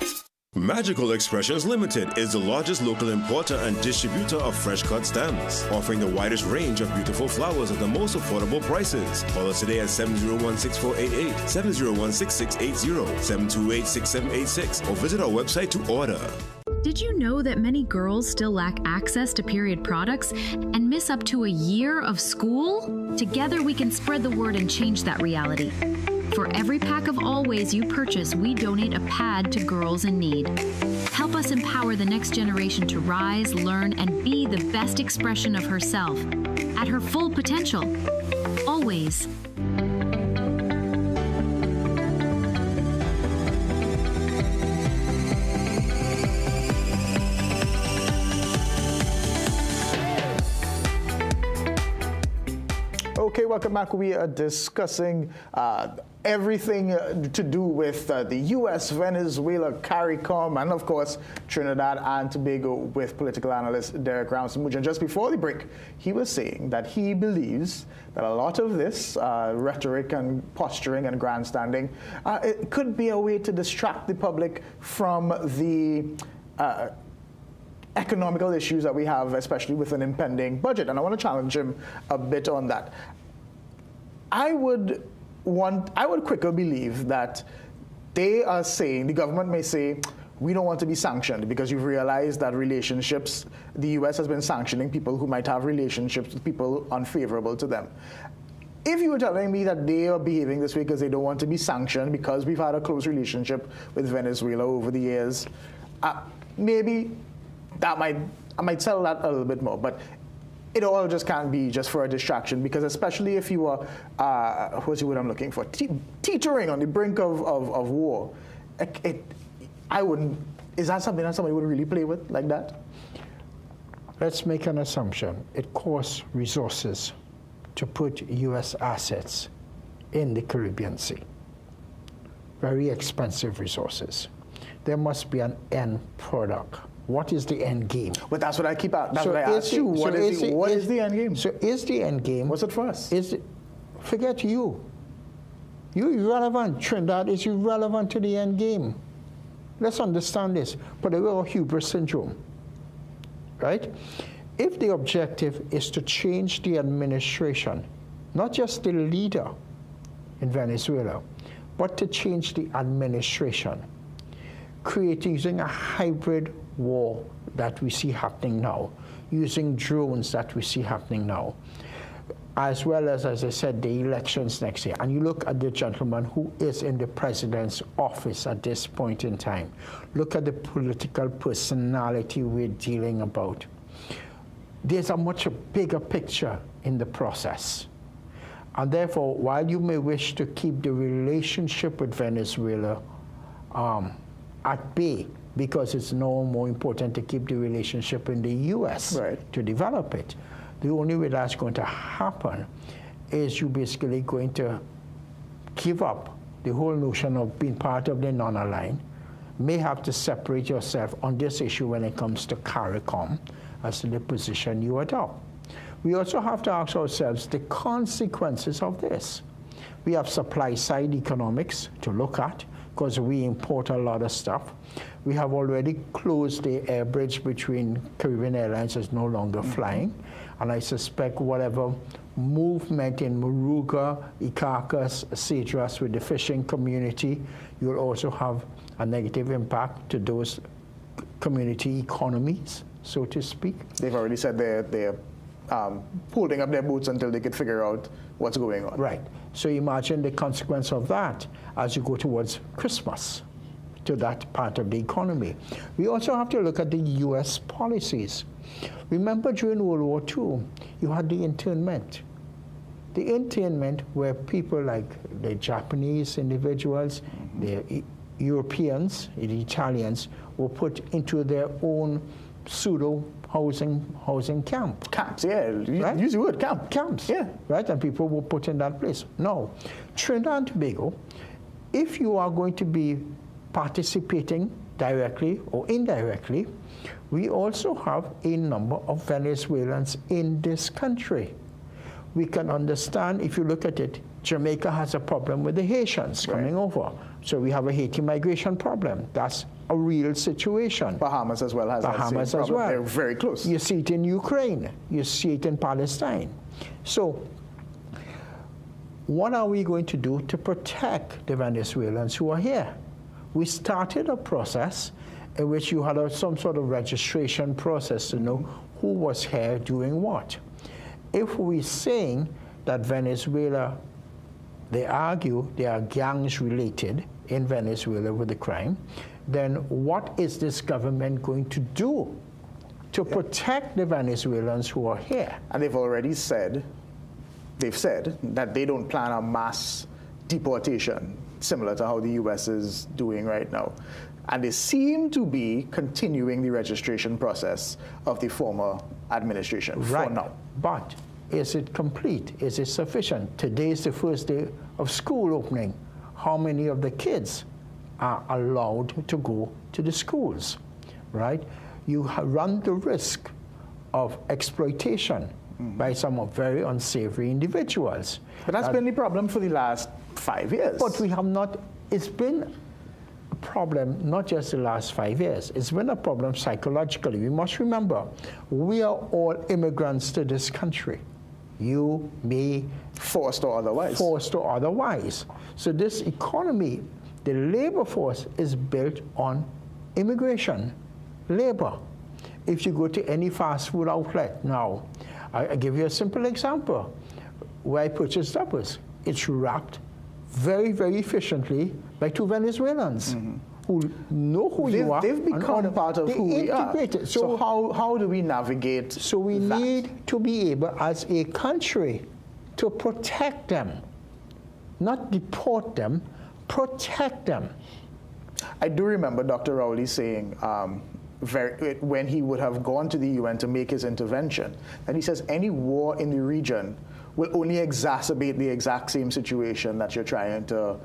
Magical Expressions Limited is the largest local importer and distributor of fresh cut stems, offering the widest range of beautiful flowers at the most affordable prices. Call us today at 701-6488, 701-6680, 728-6786, or visit our website to order. Did you know that many girls still lack access to period products and miss up to a year of school? Together we can spread the word and change that reality. For every pack of Always you purchase, we donate a pad to girls in need. Help us empower the next generation to rise, learn, and be the best expression of herself at her full potential. Always. Okay, welcome back. We are discussing everything to do with the U.S., Venezuela, CARICOM, and of course, Trinidad and Tobago with political analyst Derek Ramooj. And just before the break, he was saying that he believes that a lot of this rhetoric and posturing and grandstanding, it could be a way to distract the public from the economical issues that we have, especially with an impending budget. And I want to challenge him a bit on that. I would quicker believe that they are saying, the government may say, we don't want to be sanctioned because you've realized that relationships, the U.S. has been sanctioning people who might have relationships with people unfavorable to them. If you were telling me that they are behaving this way because they don't want to be sanctioned because we've had a close relationship with Venezuela over the years, maybe I might sell that a little bit more. But it all just can't be just for a distraction, because especially if you are, what's the word I'm looking for, teetering on the brink of war, I wouldn't, is that something that somebody would really play with like that? Let's make an assumption. It costs resources to put U.S. assets in the Caribbean Sea. Very expensive resources. There must be an end product. What is the end game? But that's what I keep out. That's what I ask you. What is the end game? So is the end game? What's it for us? Forget you. You're irrelevant. Trinidad is irrelevant to the end game. Let's understand this. But we have hubris syndrome, right? If the objective is to change the administration, not just the leader in Venezuela, but to change the administration, using a hybrid war that we see happening now, using drones that we see happening now, as well as I said, the elections next year, and you look at the gentleman who is in the president's office at this point in time, look at the political personality we're dealing about. There's a much bigger picture in the process. And therefore, while you may wish to keep the relationship with Venezuela at bay, because it's no more important to keep the relationship in the U.S. to develop it, the only way that's going to happen is you basically going to give up the whole notion of being part of the non-aligned, may have to separate yourself on this issue when it comes to CARICOM as to the position you adopt. We also have to ask ourselves the consequences of this. We have supply-side economics to look at because we import a lot of stuff. We have already closed the air bridge between Caribbean Airlines is no longer flying. And I suspect whatever movement in Moruga, Icacos, Cedras with the fishing community, you'll also have a negative impact to those community economies, so to speak. They've already said they're holding up their boots until they could figure out what's going on. Right. So imagine the consequence of that as you go towards Christmas to that part of the economy. We also have to look at the U.S. policies. Remember during World War II, you had the internment. The internment where people like the Japanese individuals, the Europeans, the Italians, were put into their own pseudo housing camps, yeah. Right? Use the word camps, yeah, right. And people were put in that place. Now, Trinidad and Tobago, if you are going to be participating directly or indirectly, we also have a number of Venezuelans in this country. We can understand, if you look at it, Jamaica has a problem with the Haitians coming over. So we have a Haiti migration problem. That's a real situation. Bahamas as well has that same problem. They're very close. You see it in Ukraine. You see it in Palestine. So what are we going to do to protect the Venezuelans who are here? We started a process in which you had some sort of registration process to know who was here doing what. If we're saying that Venezuela, they argue they are gangs related in Venezuela with the crime, then what is this government going to do to protect the Venezuelans who are here? And they've already said, that they don't plan a mass deportation, similar to how the U.S. is doing right now. And they seem to be continuing the registration process of the former administration for now. But is it complete? Is it sufficient? Today is the first day of school opening. How many of the kids are allowed to go to the schools, right? You run the risk of exploitation by some very unsavory individuals. But that's been the problem for the last 5 years. But we have not, it's been a problem not just the last 5 years, it's been a problem psychologically. We must remember, we are all immigrants to this country. You, me. Forced or otherwise. Forced or otherwise. So this economy, the labor force is built on immigration, labor. If you go to any fast food outlet now, I give you a simple example. Where I purchased uppers, it's wrapped very, very efficiently by two Venezuelans who know who you are. They've become part of who we are. So how do we navigate So we need to be able, as a country, to protect them. Not deport them, protect them. I do remember Dr. Rowley saying when he would have gone to the UN to make his intervention, and he says any war in the region will only exacerbate the exact same situation that you're trying to,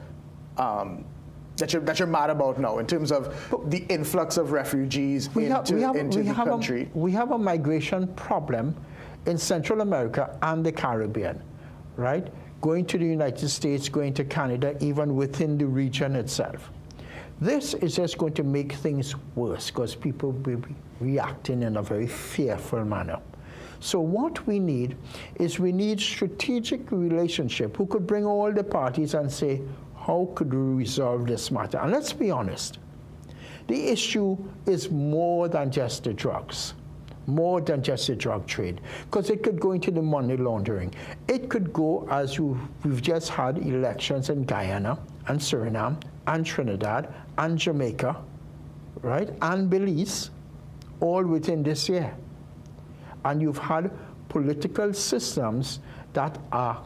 that you're mad about now in terms of the influx of refugees into the country. We have a migration problem in Central America and the Caribbean, right? Going to the United States, going to Canada, even within the region itself. This is just going to make things worse because people will be reacting in a very fearful manner. So what we need is we need strategic relationship who could bring all the parties and say, how could we resolve this matter? And let's be honest, the issue is more than just the drugs. more than just the drug trade, because it could go into the money laundering. It could go, as we've just had elections in Guyana and Suriname and Trinidad and Jamaica, right, and Belize, all within this year. And you've had political systems that are,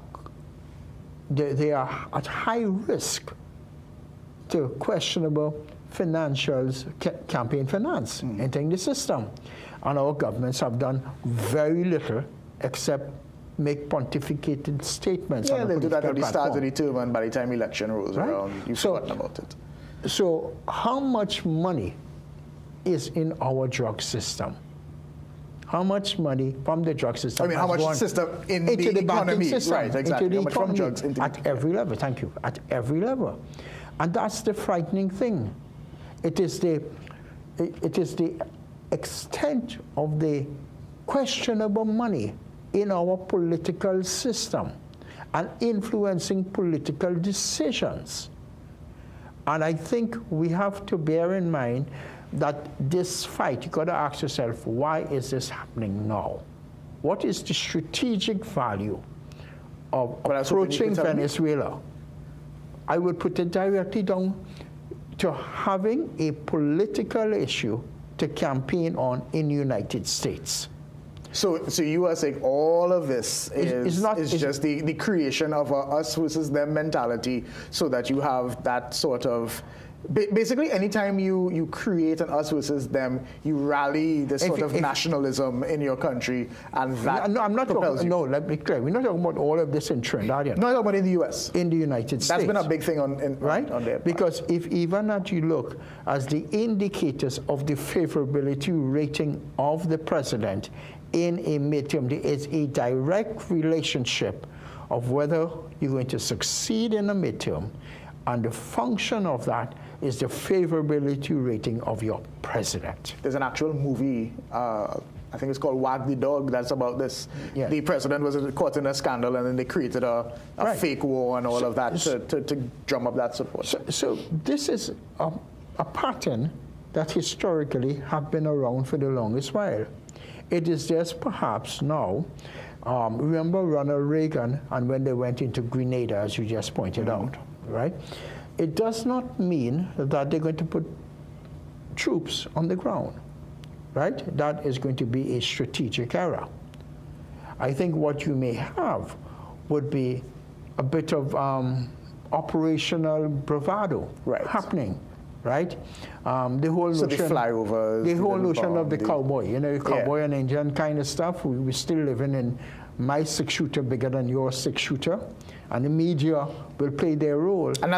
they are at high risk to questionable financials, campaign finance entering the system. And our governments have done very little except make pontificated statements. Yeah, they'll do that at the start of platform. the term, and by the time election rolls around, you've forgotten about it. So how much money is in our drug system? How much money from the drug system? I mean, how much system into the banking economy? system, Right, exactly. into the How much from economy, drugs into at every level. Thank you. At every level, and that's the frightening thing. It is the extent of the questionable money in our political system and influencing political decisions. And I think we have to bear in mind that this fight, you got to ask yourself, why is this happening now? What is the strategic value of approaching Venezuela? I would put it directly down to having a political issue to campaign on in the United States. So you are saying all of this is just the creation of a us versus them mentality, so that you have that sort of, basically anytime you create an us versus them, you rally this sort of nationalism in your country, and that I'm not talking, no, let me be clear, we're not talking about all of this in Trinidad. No, I'm talking about in the US. In the United States. That's been a big thing on their part. Because if even as you look as the indicators of the favorability rating of the president in a midterm, there is a direct relationship of whether you're going to succeed in a midterm, and the function of that is the favorability rating of your president. There's an actual movie, I think it's called Wag the Dog, that's about this. Yeah. The president was caught in a scandal, and then they created a fake war and all of that to drum up that support. So this is a pattern that historically have been around for the longest while. It is just perhaps now, remember Ronald Reagan and when they went into Grenada, as you just pointed out, right? It does not mean that they're going to put troops on the ground, right? That is going to be a strategic error. I think what you may have would be a bit of operational bravado happening. Right, the whole notion, the flyovers, the whole notion of the cowboy, you know, cowboy and Indian kind of stuff. We're still living in my 6-shooter bigger than your 6-shooter, and the media will play their role. And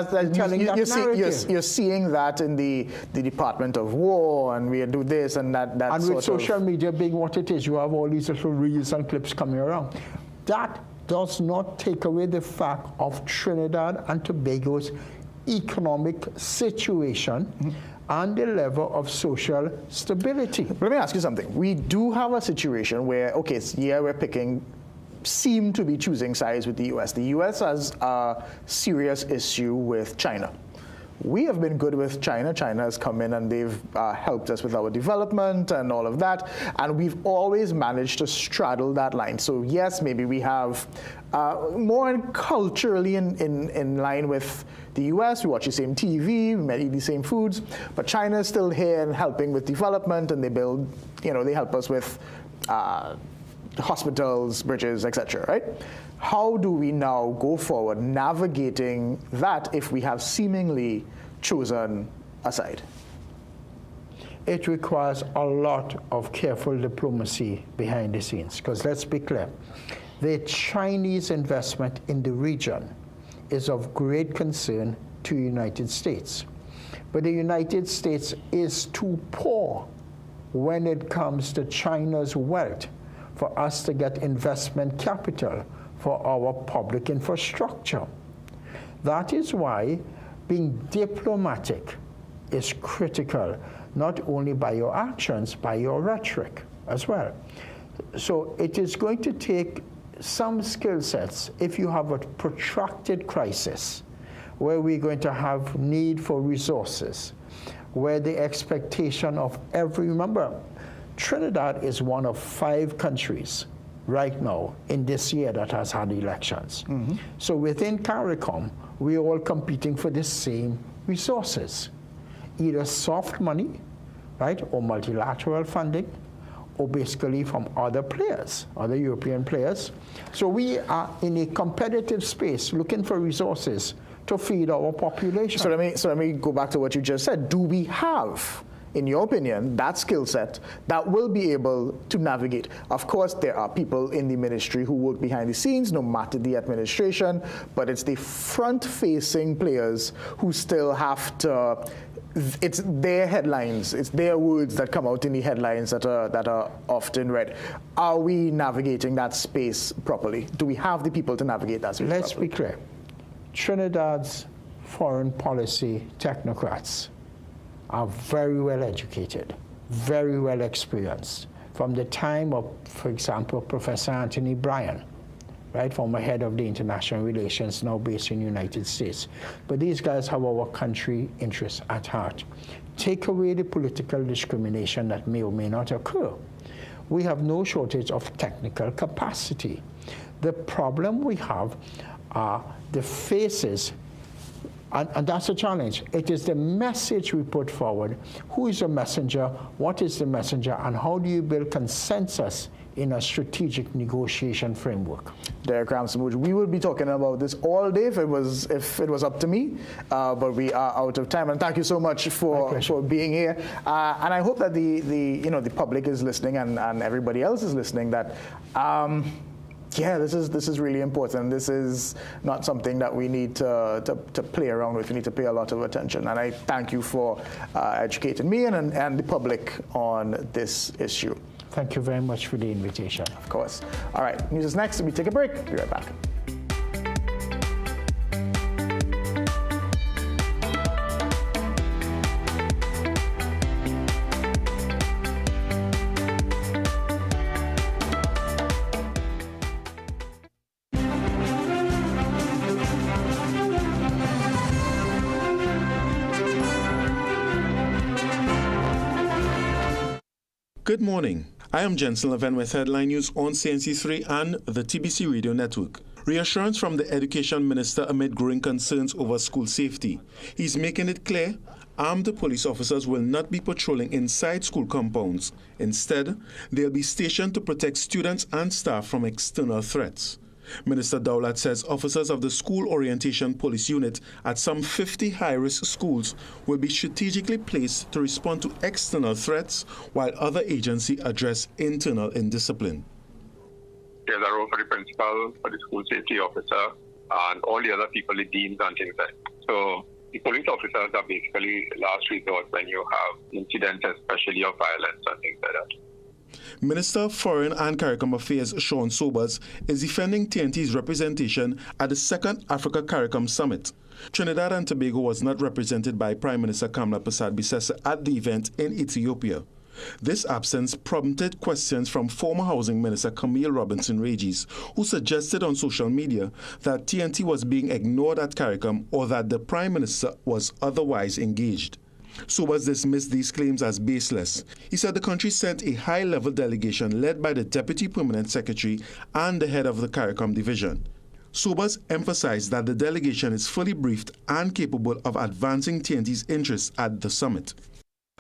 you're seeing that in the Department of War, and we do this and that. And with social media being what it is, you have all these little reels and clips coming around. That does not take away the fact of Trinidad and Tobago's economic situation and the level of social stability. Let me ask you something. We do have a situation where, okay, we're seem to be choosing sides with the U.S. The U.S. has a serious issue with China. We have been good with China. China has come in and they've helped us with our development and all of that. And we've always managed to straddle that line. So yes, maybe we have more culturally in line with the US. We watch the same TV, we eat the same foods. But China is still here and helping with development, and they build, they help us with hospitals, bridges, etc., right? How do we now go forward navigating that if we have seemingly chosen a side? It requires a lot of careful diplomacy behind the scenes, because let's be clear, the Chinese investment in the region is of great concern to the United States. But the United States is too poor when it comes to China's wealth for us to get investment capital for our public infrastructure. That is why being diplomatic is critical, not only by your actions, by your rhetoric as well. So it is going to take some skill sets if you have a protracted crisis where we're going to have need for resources, where the expectation of remember, Trinidad is one of 5 countries right now in this year that has had elections. So within CARICOM, we're all competing for the same resources, either soft money, right, or multilateral funding, or basically from other players, other European players. So we are in a competitive space looking for resources to feed our population. So let me go back to what you just said. Do we have, in your opinion, that skill set that will be able to navigate? Of course, there are people in the ministry who work behind the scenes, no matter the administration, but it's the front-facing players who still have to, it's their headlines, it's their words that come out in the headlines that are often read. Are we navigating that space properly? Do we have the people to navigate that space Let's properly? be clear. Trinidad's foreign policy technocrats are very well educated, very well experienced. From the time of, for example, Professor Anthony Bryan, right, former head of the international relations, now based in the United States. But these guys have our country interests at heart. Take away the political discrimination that may or may not occur. We have no shortage of technical capacity. The problem we have are the faces, and that's a challenge. It is the message we put forward. Who is the messenger? What is the messenger? And how do you build consensus in a strategic negotiation framework? Derek Ramooj, we will be talking about this all day if it was up to me, but we are out of time. And thank you so much for being here. And I hope that the public is listening and everybody else is listening. That. Yeah, this is really important. This is not something that we need to play around with. We need to pay a lot of attention. And I thank you for educating me and the public on this issue. Thank you very much for the invitation. Of course. All right, news is next. We take a break. Be right back. Good morning. I am Jensen Leven with headline news on CNC3 and the TBC Radio Network. Reassurance from the Education Minister amid growing concerns over school safety. He's making it clear armed police officers will not be patrolling inside school compounds. Instead, they'll be stationed to protect students and staff from external threats. Minister Dowlat says officers of the School Orientation Police Unit at some 50 high-risk schools will be strategically placed to respond to external threats while other agencies address internal indiscipline. There's a role for the principal, for the school safety officer, and all the other people, the deans and things like that. So the police officers are basically last resort when you have incidents, especially of violence and things like that. Minister of Foreign and CARICOM Affairs Sean Sobers is defending TNT's representation at the second Africa CARICOM Summit. Trinidad and Tobago was not represented by Prime Minister Kamla Persad-Bissessar at the event in Ethiopia. This absence prompted questions from former Housing Minister Camille Robinson-Regis, who suggested on social media that TNT was being ignored at CARICOM or that the Prime Minister was otherwise engaged. Sobers dismissed these claims as baseless. He said the country sent a high-level delegation led by the Deputy Permanent Secretary and the head of the CARICOM division. Sobers emphasized that the delegation is fully briefed and capable of advancing TNT's interests at the summit.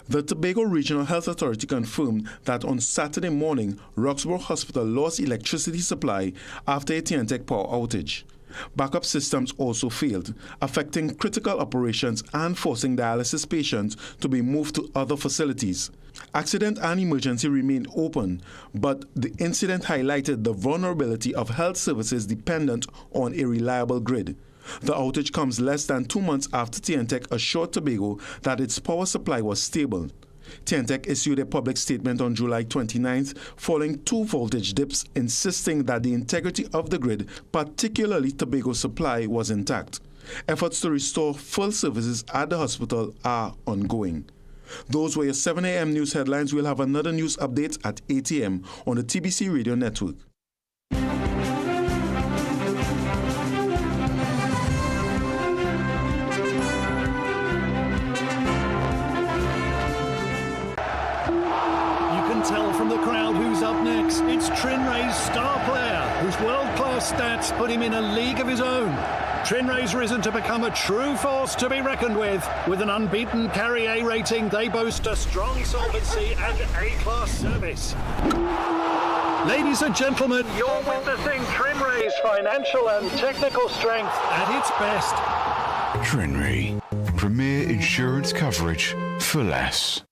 The Tobago Regional Health Authority confirmed that on Saturday morning, Roxborough Hospital lost electricity supply after a TNTEC power outage. Backup systems also failed, affecting critical operations and forcing dialysis patients to be moved to other facilities. Accident and emergency remained open, but the incident highlighted the vulnerability of health services dependent on a reliable grid. The outage comes less than 2 months after TNTEC assured Tobago that its power supply was stable. TNTEC issued a public statement on July 29th following 2 voltage dips, insisting that the integrity of the grid, particularly Tobago supply, was intact. Efforts to restore full services at the hospital are ongoing. Those were your 7 a.m. news headlines. We'll have another news update at 8 a.m. on the TBC Radio Network. Tell put him in a league of his own. Trinray's risen to become a true force to be reckoned with. With an unbeaten Carry A rating, they boast a strong solvency and A-class service. Ladies and gentlemen, you're witnessing Trinray's financial and technical strength at its best. Trinray, premier insurance coverage for less.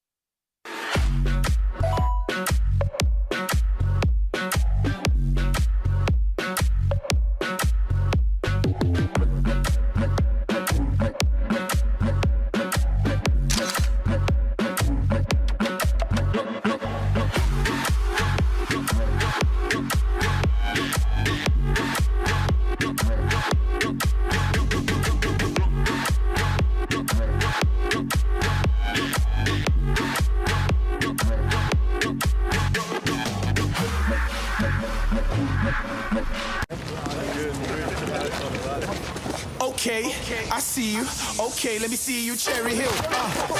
Okay, I see you. Okay, let me see you, Cherry Hill.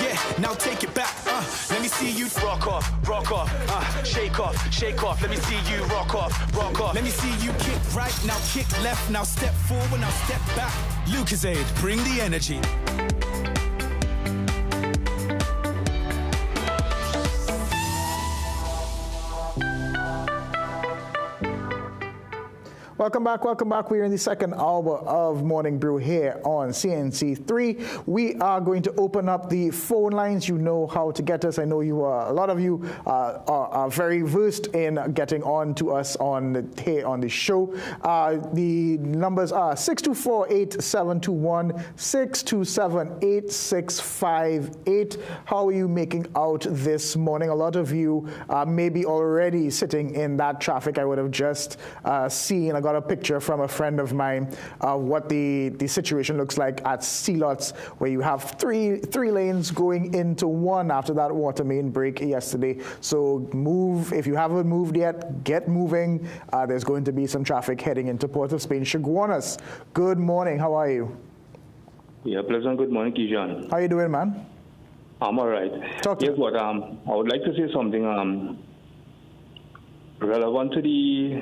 Yeah, now take it back. Let me see you rock off, shake off, shake off. Let me see you rock off, rock off. Let me see you kick right, now kick left, now step forward, now step back. Lucozade, bring the energy. Welcome back, welcome back. We're in the second hour of Morning Brew here on CNC3. We are going to open up the phone lines. You know how to get us. I know you are, a lot of you are very versed in getting on to us here on the show. The numbers are 624-8721, 627-8658. How are you making out this morning? A lot of you may be already sitting in that traffic. I would have just seen. I got a picture from a friend of mine of what the situation looks like at C-Lots, where you have three lanes going into one after that water main break yesterday. So move, if you haven't moved yet, get moving. There's going to be some traffic heading into Port of Spain. Shaguanas, good morning. How are you? Yeah, pleasant good morning, Kijan. How you doing, man? I'm all right. Yes, but I would like to say something relevant to the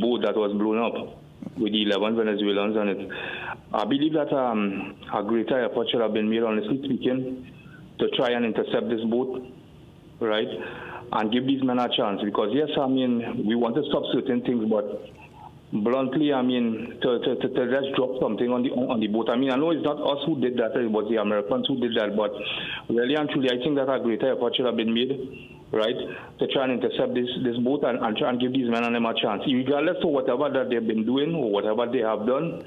boat that was blown up with the 11 Venezuelans on it. I believe that a greater effort should have been made, honestly speaking, to try and intercept this boat, right, and give these men a chance. Because yes, I mean, we want to stop certain things, but bluntly, I mean, to just drop something on the boat. I mean, I know it's not us who did that; it was the Americans who did that. But really and truly, I think that a greater effort should have been made, right, to try and intercept this boat and try and give these men and them a chance, regardless of whatever that they've been doing or whatever they have done,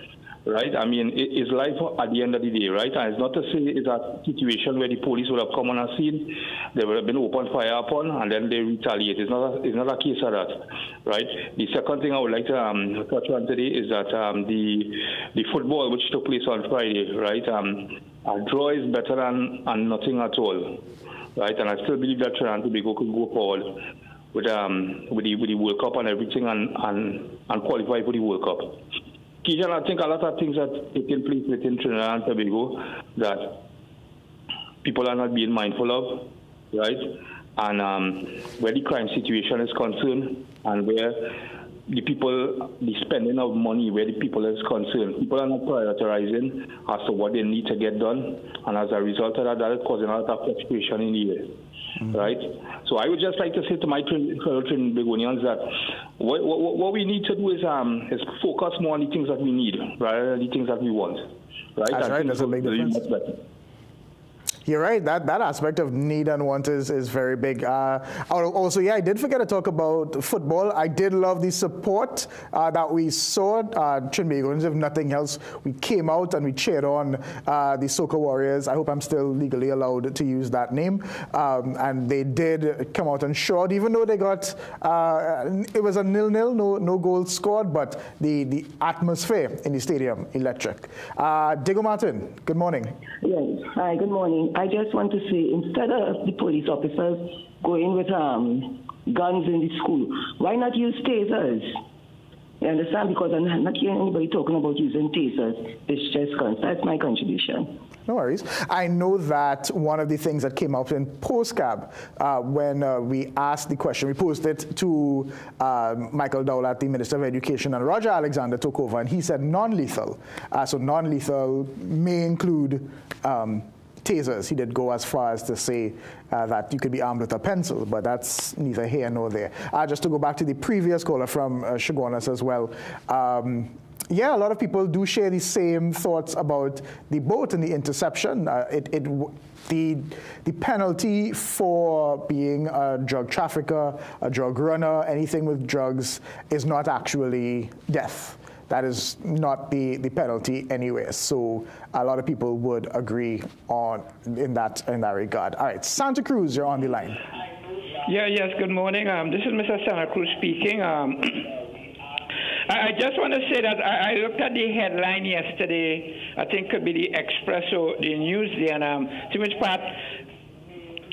right? I mean, it's life at the end of the day, right? And it's not to say it's a situation where the police would have come on a scene, they would have been opened fire upon, and then they retaliate. It's not a case of that, right? The second thing I would like to touch on today is that the football which took place on Friday, right? A draw is better than nothing at all. Right, and I still believe that Trinidad and Tobago could go forward with the World Cup and everything and qualify for the World Cup. Kijan, I think a lot of things that taking place within Trinidad and Tobago that people are not being mindful of, right? And where the crime situation is concerned and where the spending of money, where the people is concerned, people are not prioritizing as to what they need to get done, and as a result of that is causing a lot of frustration in the air, right? So I would just like to say to my fellow Trinbagonians that what we need to do is focus more on the things that we need rather than the things that we want, right? That's right. That's a big difference. You're right. That aspect of need and want is very big. Also, yeah, I did forget to talk about football. I did love the support that we saw. Trinbagonians, if nothing else, we came out and we cheered on the Soca Warriors. I hope I'm still legally allowed to use that name. And they did come out and showed, even though they got, it was a 0-0, no goals scored, but the atmosphere in the stadium, electric. Diego Martin, good morning. Yes, hi, good morning. I just want to say, instead of the police officers going with guns in the school, why not use tasers? You understand? Because I'm not hearing anybody talking about using tasers. It's just guns. That's my contribution. No worries. I know that one of the things that came up in postcab when we asked the question, we posed it to Michael Dowlett, the Minister of Education, and Roger Alexander took over, and he said non-lethal. So non-lethal may include tasers. He did go as far as to say that you could be armed with a pencil, but that's neither here nor there. Just to go back to the previous caller from Chaguanas as well. Yeah, a lot of people do share the same thoughts about the boat and the interception. The penalty for being a drug trafficker, a drug runner, anything with drugs is not actually death. That is not the penalty anyway. So a lot of people would agree in that regard. All right, Santa Cruz, you're on the line. Yes, good morning. This is Mr. Santa Cruz speaking. I just want to say that I looked at the headline yesterday. I think it could be the Express or the News there, and to which part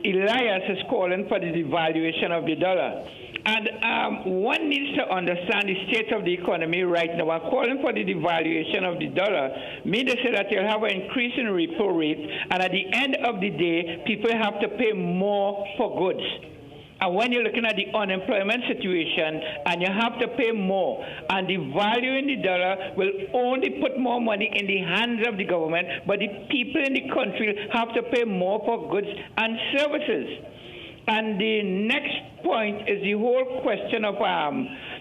Elias is calling for the devaluation of the dollar. And one needs to understand the state of the economy right now. I'm calling for the devaluation of the dollar. Mean to say that you'll have an increase in repo rate, and at the end of the day, people have to pay more for goods. And when you're looking at the unemployment situation and you have to pay more, and the value in the dollar will only put more money in the hands of the government, but the people in the country have to pay more for goods and services. And the next point is the whole question of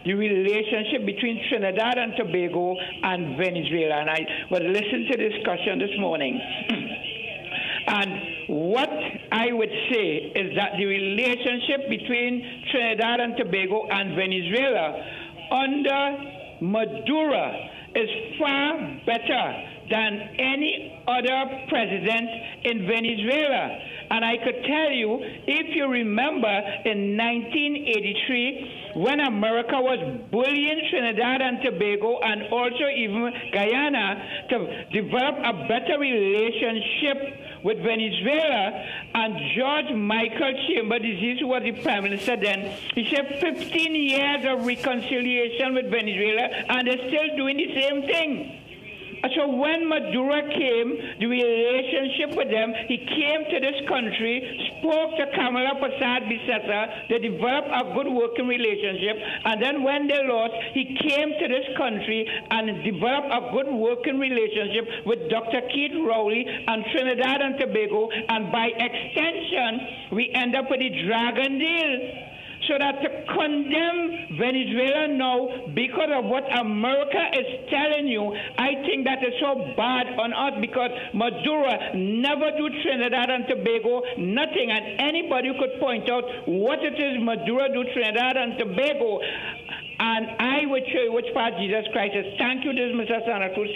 the relationship between Trinidad and Tobago and Venezuela. And I was listening to the discussion this morning. And what I would say is that the relationship between Trinidad and Tobago and Venezuela under Maduro is far better than any other president in Venezuela. And I could tell you, if you remember in 1983, when America was bullying Trinidad and Tobago and also even Guyana to develop a better relationship with Venezuela, and George Michael Chambers, who was the prime minister then, he said 15 years of reconciliation with Venezuela, and they're still doing the same thing. So when Maduro came, the relationship with them, he came to this country, spoke to Kamala Prasad-Bissessar, they developed a good working relationship, and then when they lost, he came to this country and developed a good working relationship with Dr. Keith Rowley and Trinidad and Tobago, and by extension, we end up with the Dragon Deal. So that to condemn Venezuela now because of what America is telling you, I think that is so bad on us, because Maduro never do Trinidad and Tobago nothing, and anybody could point out what it is Maduro do Trinidad and Tobago. And I would show you which part Jesus Christ is. Thank you, this is Mr. Santa Cruz,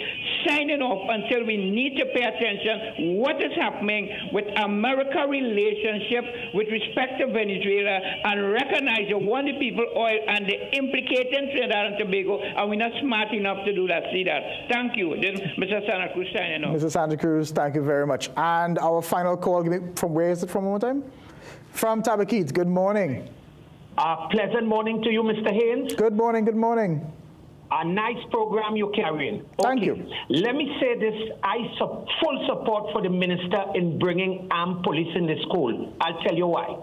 signing off until we need to pay attention what is happening with America relationship with respect to Venezuela, and recognize the one the people oil and the implicating Trinidad and Tobago, and we're not smart enough to do that. See that. Thank you. This is Mr. Santa Cruz signing off. Mr. Santa Cruz, thank you very much. And our final call, from where is it from one more time? From Tabaquite. Good morning. Pleasant morning to you, Mr. Haynes. Good morning, good morning. A nice program you're carrying. Thank you. Let me say this. Full support for the minister in bringing armed police in the school. I'll tell you why.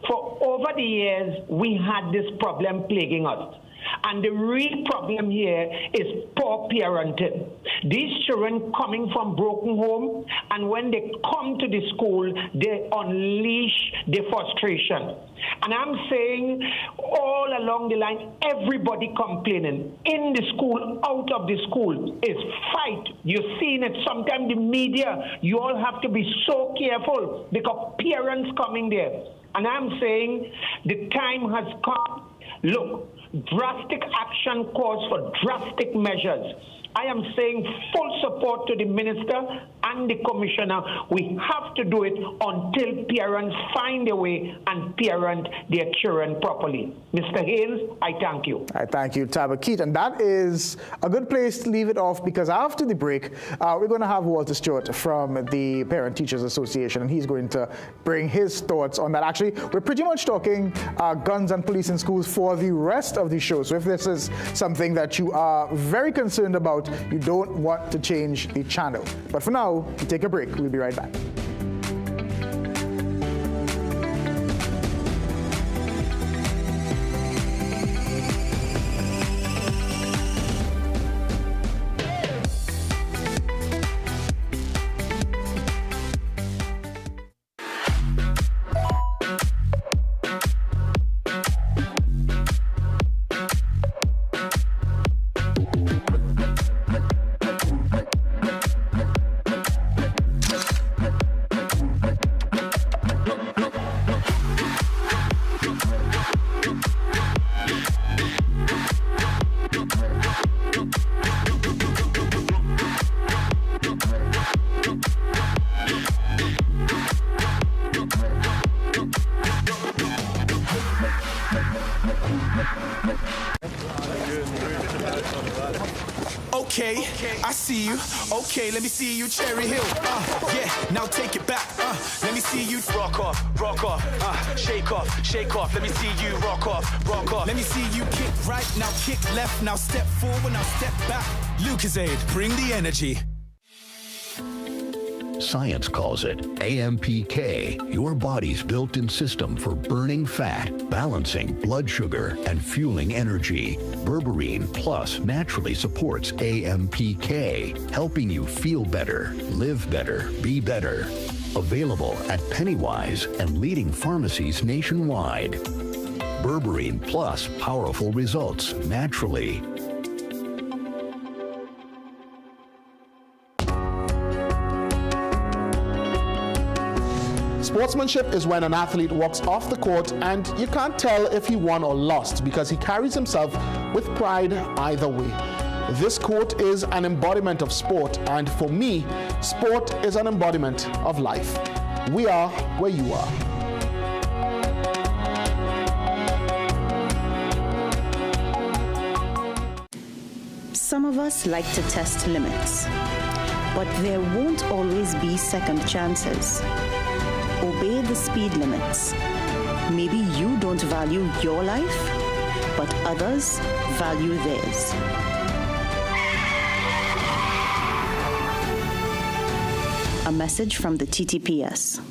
For over the years, we had this problem plaguing us. And the real problem here is poor parenting. These children coming from broken home, and when they come to the school, they unleash their frustration. And I'm saying all along the line, everybody complaining in the school, out of the school, is fight. You're seeing it sometimes, the media, you all have to be so careful because parents coming there. And I'm saying the time has come. Look, drastic action calls for drastic measures. I am saying full support to the minister and the commissioner. We have to do it until parents find a way and parent their children properly. Mr. Haynes, I thank you. I thank you, Tabakeet. And that is a good place to leave it off, because after the break, we're going to have Walter Stewart from the Parent Teachers Association, and he's going to bring his thoughts on that. Actually, we're pretty much talking guns and police in schools for the rest of the show. So if this is something that you are very concerned about, you don't want to change the channel. But for now, we take a break. We'll be right back. Okay, I see you. Okay, let me see you, Cherry Hill. Yeah, now take it back. Let me see you rock off, shake off, shake off. Let me see you rock off, rock off. Let me see you kick right, now kick left, now step forward, now step back. Lucozade, bring the energy. Science calls it AMPK, your body's built-in system for burning fat, balancing blood sugar, and fueling energy. Berberine Plus naturally supports AMPK, helping you feel better, live better, be better. Available at Pennywise and leading pharmacies nationwide. Berberine Plus, powerful results naturally. Sportsmanship is when an athlete walks off the court and you can't tell if he won or lost because he carries himself with pride either way. This quote is an embodiment of sport, and for me, sport is an embodiment of life. We are where you are. Some of us like to test limits, but there won't always be second chances. Obey the speed limits. Maybe you don't value your life, but others value theirs. A message from the TTPS.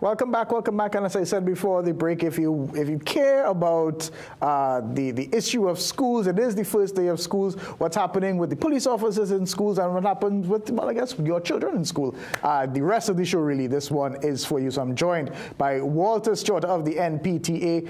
Welcome back. And as I said before the break, if you care about the issue of schools, it is the first day of schools. What's happening with the police officers in schools and what happens with, well, I guess, your children in school. The rest of the show, really, this one is for you. So I'm joined by Walter Stewart of the NPTA.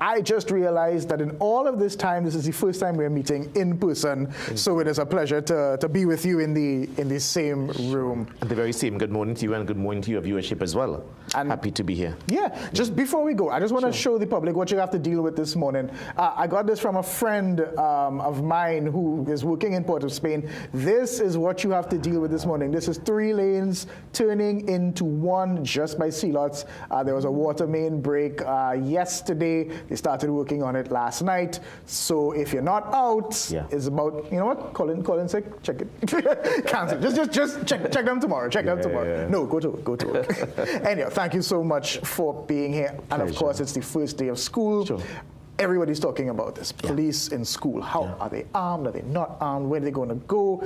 I just realized that in all of this time, this is the first time we're meeting in person. So it is a pleasure to be with you in the same room. And the very same. Good morning to you, and good morning to your viewership as well. And happy to be here. Yeah, just before we go, I just want to show the public what you have to deal with this morning. I got this from a friend of mine who is working in Port of Spain. This is what you have to deal with this morning. This is 3 lanes turning into 1 just by C-Lots. There was a water main break yesterday. They started working on it last night. So if you're not out, it's about, you know what, Colin sick, check it. Cancel. Just check them tomorrow. Check them tomorrow. Yeah. No, go to work. Anyhow, thank you so much for being here. And Pleasure. Of course, it's the first day of school. Sure. Everybody's talking about this. Police in school. How are they armed? Are they not armed? Where are they going to go?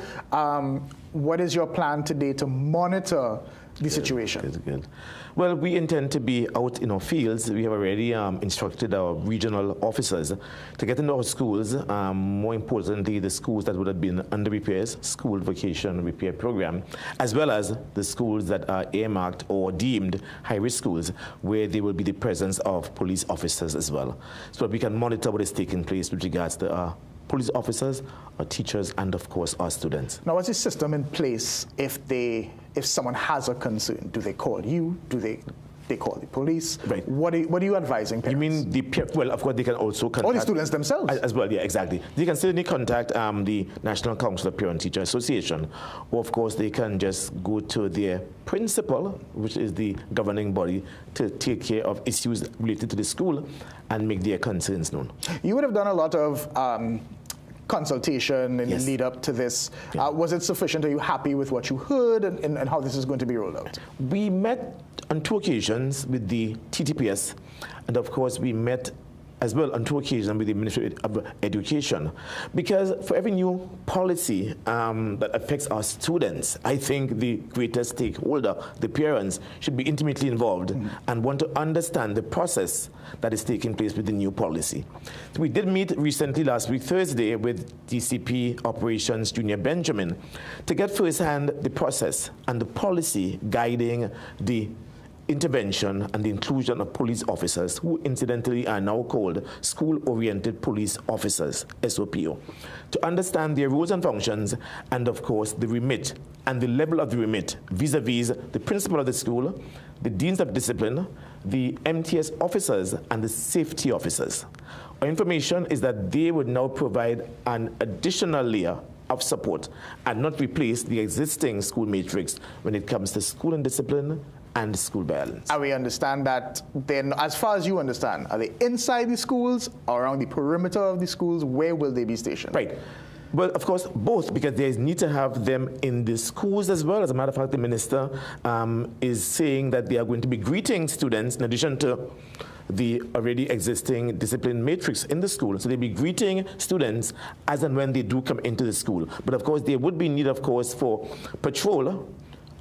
What is your plan today to monitor the situation? Good. Well, we intend to be out in our fields. We have already instructed our regional officers to get into our schools, more importantly, the schools that would have been under repairs, school vocation repair program, as well as the schools that are earmarked or deemed high-risk schools, where there will be the presence of police officers as well, so that we can monitor what is taking place with regards to police officers, our teachers, and of course our students. Now, what's the system in place if someone has a concern? Do they call you? Do they call the police? Right. What are you advising parents? You mean well, of course, they can also contact... Or the students themselves? As well, yeah, exactly. They can certainly contact the National Council of Parent-Teacher Association, or of course, they can just go to their principal, which is the governing body, to take care of issues related to the school and make their concerns known. You would have done a lot of consultation in the lead up to this. Yeah. Was it sufficient? Are you happy with what you heard and how this is going to be rolled out? We met on 2 occasions with the TTPS, and of course we met as well on 2 occasions with the Ministry of Education, because for every new policy that affects our students, I think the greatest stakeholder, the parents, should be intimately involved and want to understand the process that is taking place with the new policy. So we did meet recently last week, Thursday, with DCP Operations Junior Benjamin to get firsthand the process and the policy guiding the intervention and the inclusion of police officers, who incidentally are now called School-Oriented Police Officers, SOPO, to understand their roles and functions, and of course the remit and the level of the remit vis-a-vis the principal of the school, the deans of discipline, the MTS officers, and the safety officers. Our information is that they would now provide an additional layer of support and not replace the existing school matrix when it comes to school and discipline and school violence. And we understand that then, as far as you understand, are they inside the schools or around the perimeter of the schools? Where will they be stationed? Right. Well, of course, both, because there is need to have them in the schools as well. As a matter of fact, the minister is saying that they are going to be greeting students in addition to the already existing discipline matrix in the school. So they'll be greeting students as and when they do come into the school. But of course, there would be need, of course, for patrol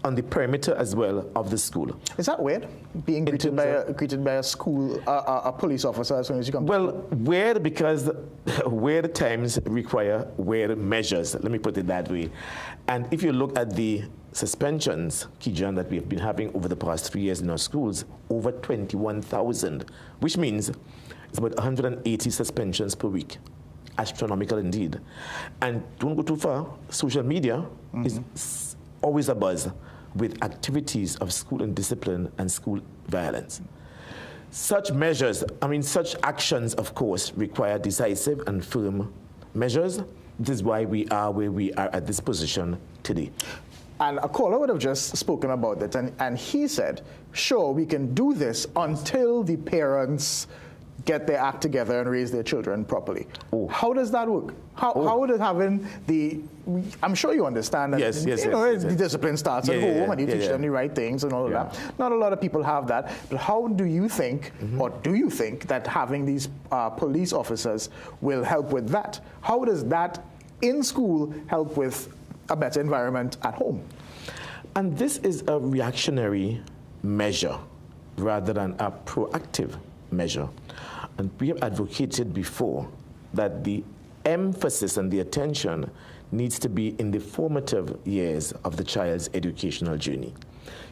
on the perimeter as well of the school. Is that weird? Being greeted by a school, a police officer as soon as you come? Well, weird because weird times require weird measures. Let me put it that way. And if you look at the suspensions, Kijan, that we have been having over the past 3 years in our schools, over 21,000, which means it's about 180 suspensions per week. Astronomical indeed. And don't go too far, social media is always abuzz with activities of school indiscipline and school violence. Such measures, such actions, of course, require decisive and firm measures. This is why we are where we are at this position today. And a caller would have just spoken about it, and he said, sure, we can do this until the parents get their act together and raise their children properly. How does that work? How would it having I'm sure you understand that the discipline starts at home and you teach them the right things and all of that. Not a lot of people have that. But how do you think, or do you think that having these police officers will help with that? How does that in school help with a better environment at home? And this is a reactionary measure rather than a proactive measure. And we have advocated before that the emphasis and the attention needs to be in the formative years of the child's educational journey.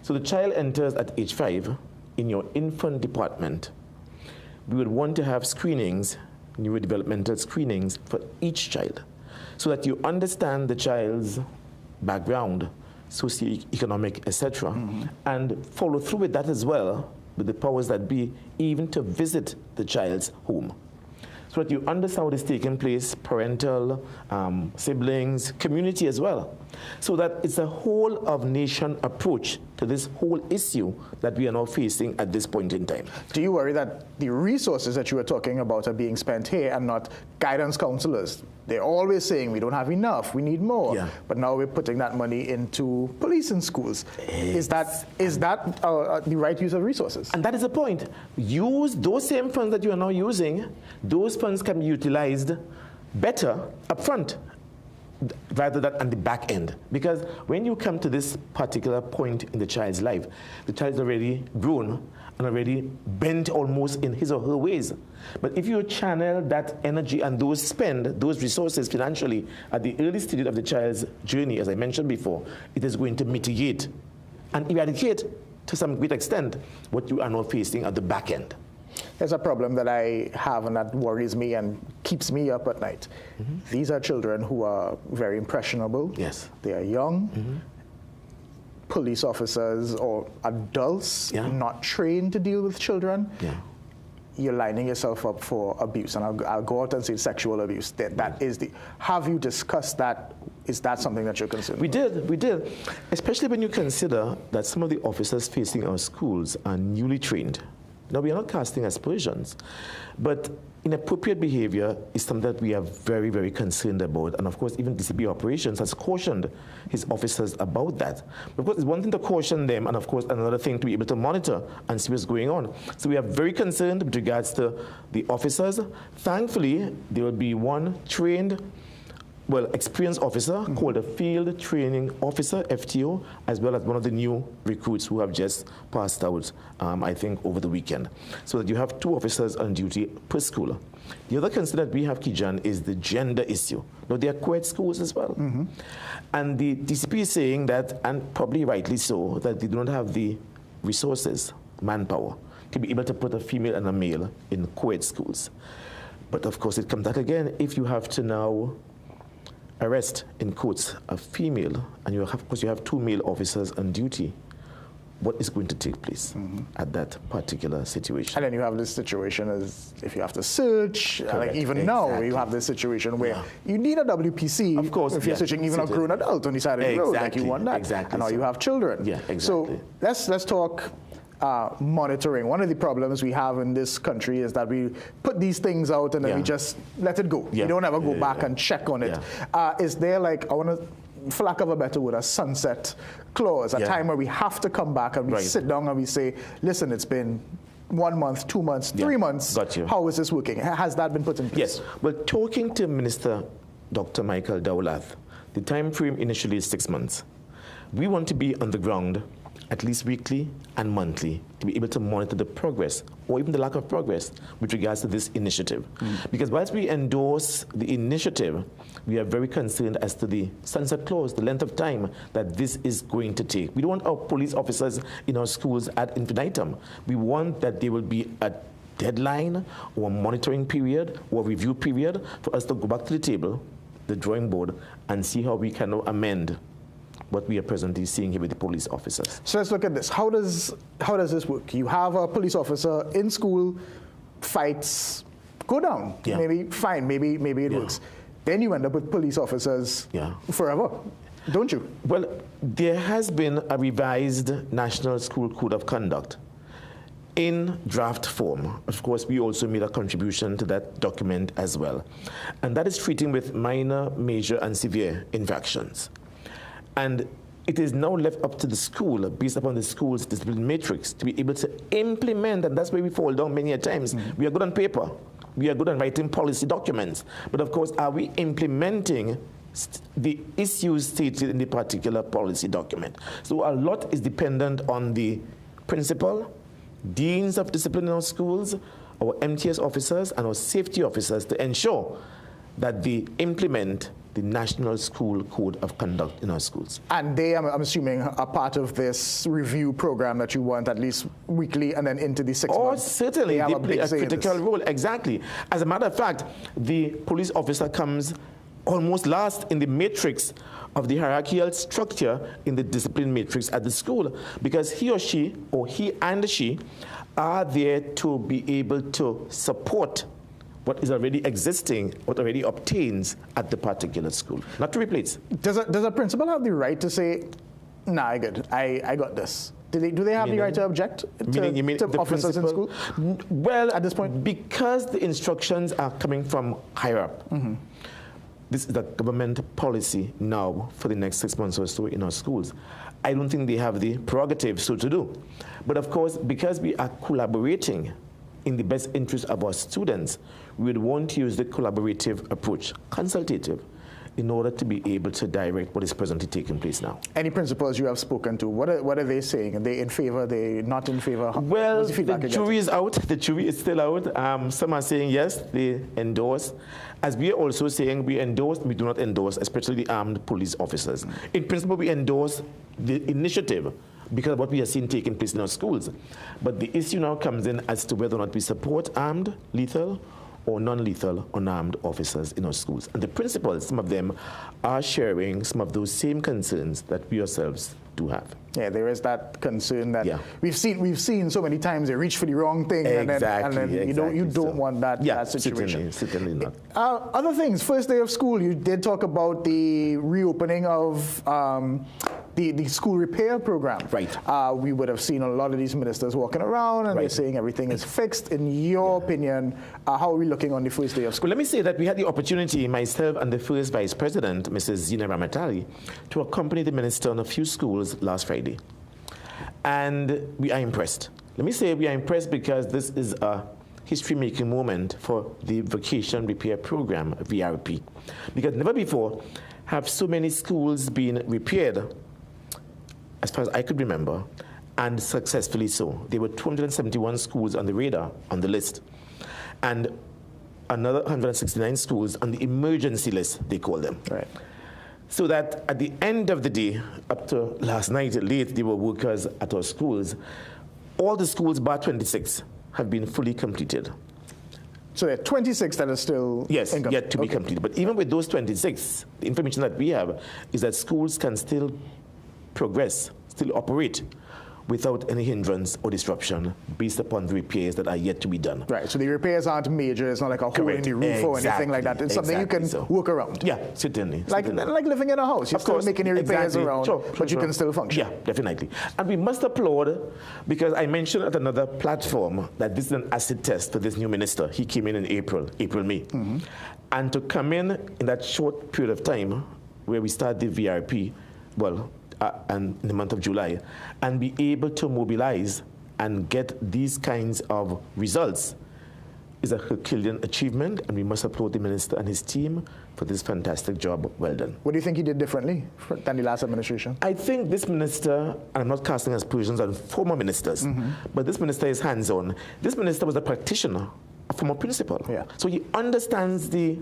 So the child enters at age 5 in your infant department. We would want to have screenings, neurodevelopmental screenings for each child, so that you understand the child's background, socioeconomic, etc., and follow through with that as well, with the powers that be, even to visit the child's home, so that you understand what is taking place, parental, siblings, community as well, so that it's a whole of nation approach to this whole issue that we are now facing at this point in time. Do you worry that the resources that you were talking about are being spent here and not guidance counselors? They're always saying we don't have enough, we need more. Yeah. But now we're putting that money into police in schools. Is that the right use of resources? And that is the point. Use those same funds that you are now using. Those funds can be utilized better up front rather than on the back end. Because when you come to this particular point in the child's life, the child is already grown and already bent almost in his or her ways. But if you channel that energy and spend those resources financially at the early stage of the child's journey, as I mentioned before, it is going to mitigate and eradicate to some great extent what you are now facing at the back end. There's a problem that I have and that worries me and keeps me up at night. These are children who are very impressionable. Yes. They are young. Police officers or adults not trained to deal with children. You're lining yourself up for abuse. And I'll go out and say sexual abuse. That is the... Have you discussed that? Is that something that you're concerned with? We did. Especially when you consider that some of the officers facing our schools are newly trained. Now, we are not casting aspersions, but inappropriate behavior is something that we are very, very concerned about. And of course, even DCP Operations has cautioned his officers about that. Because it's one thing to caution them, and of course, another thing to be able to monitor and see what's going on. So we are very concerned with regards to the officers. Thankfully, there will be one trained, experienced officer called a Field Training Officer, FTO, as well as one of the new recruits who have just passed out, I think, over the weekend. So that you have 2 officers on duty per school. The other concern that we have, Kijan, is the gender issue. Now, they are co-ed schools as well. And the DCP is saying that, and probably rightly so, that they do not have the resources, manpower, to be able to put a female and a male in co-ed schools. But of course, it comes back again, if you have to now arrest, in quotes, a female, and because you have 2 male officers on duty, what is going to take place at that particular situation? And then you have this situation as if you have to search, like even now you have this situation where you need a WPC, of course, if you're searching even a grown adult on the side of the road, like you want that. And now you have children. So let's talk monitoring. One of the problems we have in this country is that we put these things out and then we just let it go. We don't ever go back and check on it. Is there, like, I want to, for lack of a better word, a sunset clause, a time where we have to come back and we sit down and we say, listen, it's been 1 month, 2 months, 3 months. How is this working? Has that been put in place? Yes. Well, talking to Minister Dr. Michael Dowlath, the time frame initially is 6 months. We want to be on the ground at least weekly and monthly to be able to monitor the progress or even the lack of progress with regards to this initiative. Because whilst we endorse the initiative, we are very concerned as to the sunset clause, the length of time that this is going to take. We don't want our police officers in our schools ad infinitum. We want that there will be a deadline or a monitoring period or a review period for us to go back to the table, the drawing board, and see how we can now amend what we are presently seeing here with the police officers. So let's look at this. How does this work? You have a police officer in school, fights go down. Maybe fine, maybe it works. Then you end up with police officers forever, don't you? Well, there has been a revised National School Code of Conduct in draft form. Of course, we also made a contribution to that document as well. And that is treating with minor, major, and severe infractions. And it is now left up to the school, based upon the school's discipline matrix, to be able to implement, and that's where we fall down many a times. We are good on paper. We are good on writing policy documents. But of course, are we implementing the issues stated in the particular policy document? So a lot is dependent on the principal, deans of discipline in our schools, our MTS officers, and our safety officers to ensure that they implement the National School Code of Conduct in our schools. And they, I'm assuming, are part of this review program that you want at least weekly and then into the 6 months. Oh, certainly. They play a critical role. Exactly. As a matter of fact, the police officer comes almost last in the matrix of the hierarchical structure in the discipline matrix at the school, because he or she, or he and she, are there to be able to support what is already existing, what already obtains at the particular school, not to replace. Does a principal have the right to say, nah, I got this? Do they have the right to object to officers in school? Well, at this point, because the instructions are coming from higher up, this is the government policy now for the next 6 months or so in our schools. I don't think they have the prerogative so to do. But of course, because we are collaborating in the best interest of our students, we would want to use the collaborative approach, consultative, in order to be able to direct what is presently taking place now. Any principals you have spoken to, what are they saying? Are they in favor? Are they not in favor? Well, the jury is out. The jury is still out. Some are saying yes, they endorse. As we are also saying, we endorse, we do not endorse, especially the armed police officers. In principle, we endorse the initiative, because of what we have seen taking place in our schools. But the issue now comes in as to whether or not we support armed, lethal, or non-lethal unarmed officers in our schools. And the principals, some of them, are sharing some of those same concerns that we ourselves do have. Yeah, there is that concern that we've seen so many times they reach for the wrong thing, and then you don't want that situation. Certainly not. Other things, first day of school, you did talk about the reopening of the school repair program. Right. We would have seen a lot of these ministers walking around and they're saying everything is fixed. In your opinion, how are we looking on the first day of school? Well, let me say that we had the opportunity, myself and the first Vice President, Mrs. Derek Ramooj, to accompany the minister on a few schools last Friday. And we are impressed. Let me say we are impressed because this is a history-making moment for the Vacation Repair Program, VRP. Because never before have so many schools been repaired, as far as I could remember, and successfully so. There were 271 schools on the radar, on the list, and another 169 schools on the emergency list, they call them. Right. So that at the end of the day, up to last night late, there were workers at our schools. All the schools, bar 26, have been fully completed. So there are 26 that are still yet to be completed. But even with those 26, the information that we have is that schools can still progress, still operate without any hindrance or disruption based upon the repairs that are yet to be done. Right, so the repairs aren't major. It's not like a hole in the roof or anything like that. It's something you can work around. Yeah, certainly. Like living in a house. You're still making the repairs around, but you can still function. Yeah, definitely. And we must applaud, because I mentioned at another platform that this is an acid test for this new minister. He came in April, May. Mm-hmm. And to come in that short period of time where we start the VRP, and in the month of July, and be able to mobilize and get these kinds of results is a Herculean achievement, and we must applaud the minister and his team for this fantastic job. Well done. What do you think he did differently than the last administration? I think this minister, and I'm not casting aspersions on former ministers, but this minister is hands-on. This minister was a practitioner, a former principal. Yeah. So he understands the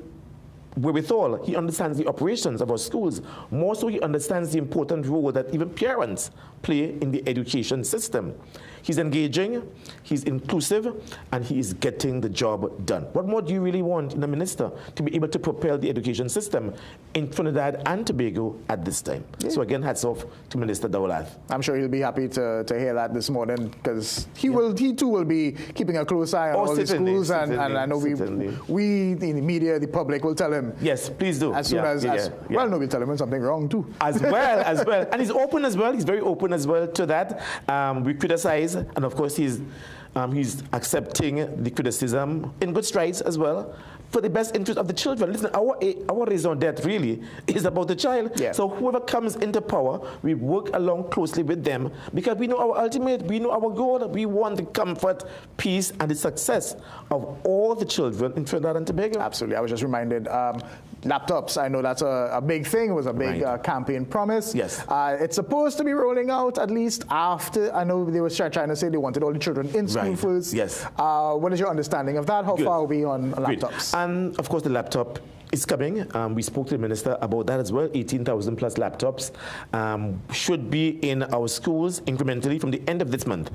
wherewithal, he understands the operations of our schools. More so, he understands the important role that even parents play in the education system. He's engaging, he's inclusive, and he is getting the job done. What more do you really want in a minister to be able to propel the education system in Trinidad and Tobago at this time? Yeah. So again, hats off to Minister Dowlath. I'm sure he'll be happy to hear that this morning, because he too will be keeping a close eye on all the schools, and I know we in the media, the public, will tell him. Yes, please do. As soon as well, no, we'll tell him when something wrong too. As well. And he's open as well. He's very open as well to that. We criticize, and of course he's accepting the criticism in good strides as well, for the best interest of the children. Listen, our raison d'etre really is about the child. Yeah. So whoever comes into power, we work along closely with them, because we know our ultimate, we know our goal. We want the comfort, peace, and the success of all the children in Trinidad and Tobago. Absolutely. I was just reminded, laptops, I know that's a big thing. It was a big campaign promise. Yes. It's supposed to be rolling out at least after, I know they were trying to say they wanted all the children in school first. Yes. What is your understanding of that? How far are we on laptops? And of course the laptop is coming. We spoke to the minister about that as well. 18,000 plus laptops should be in our schools incrementally from the end of this month.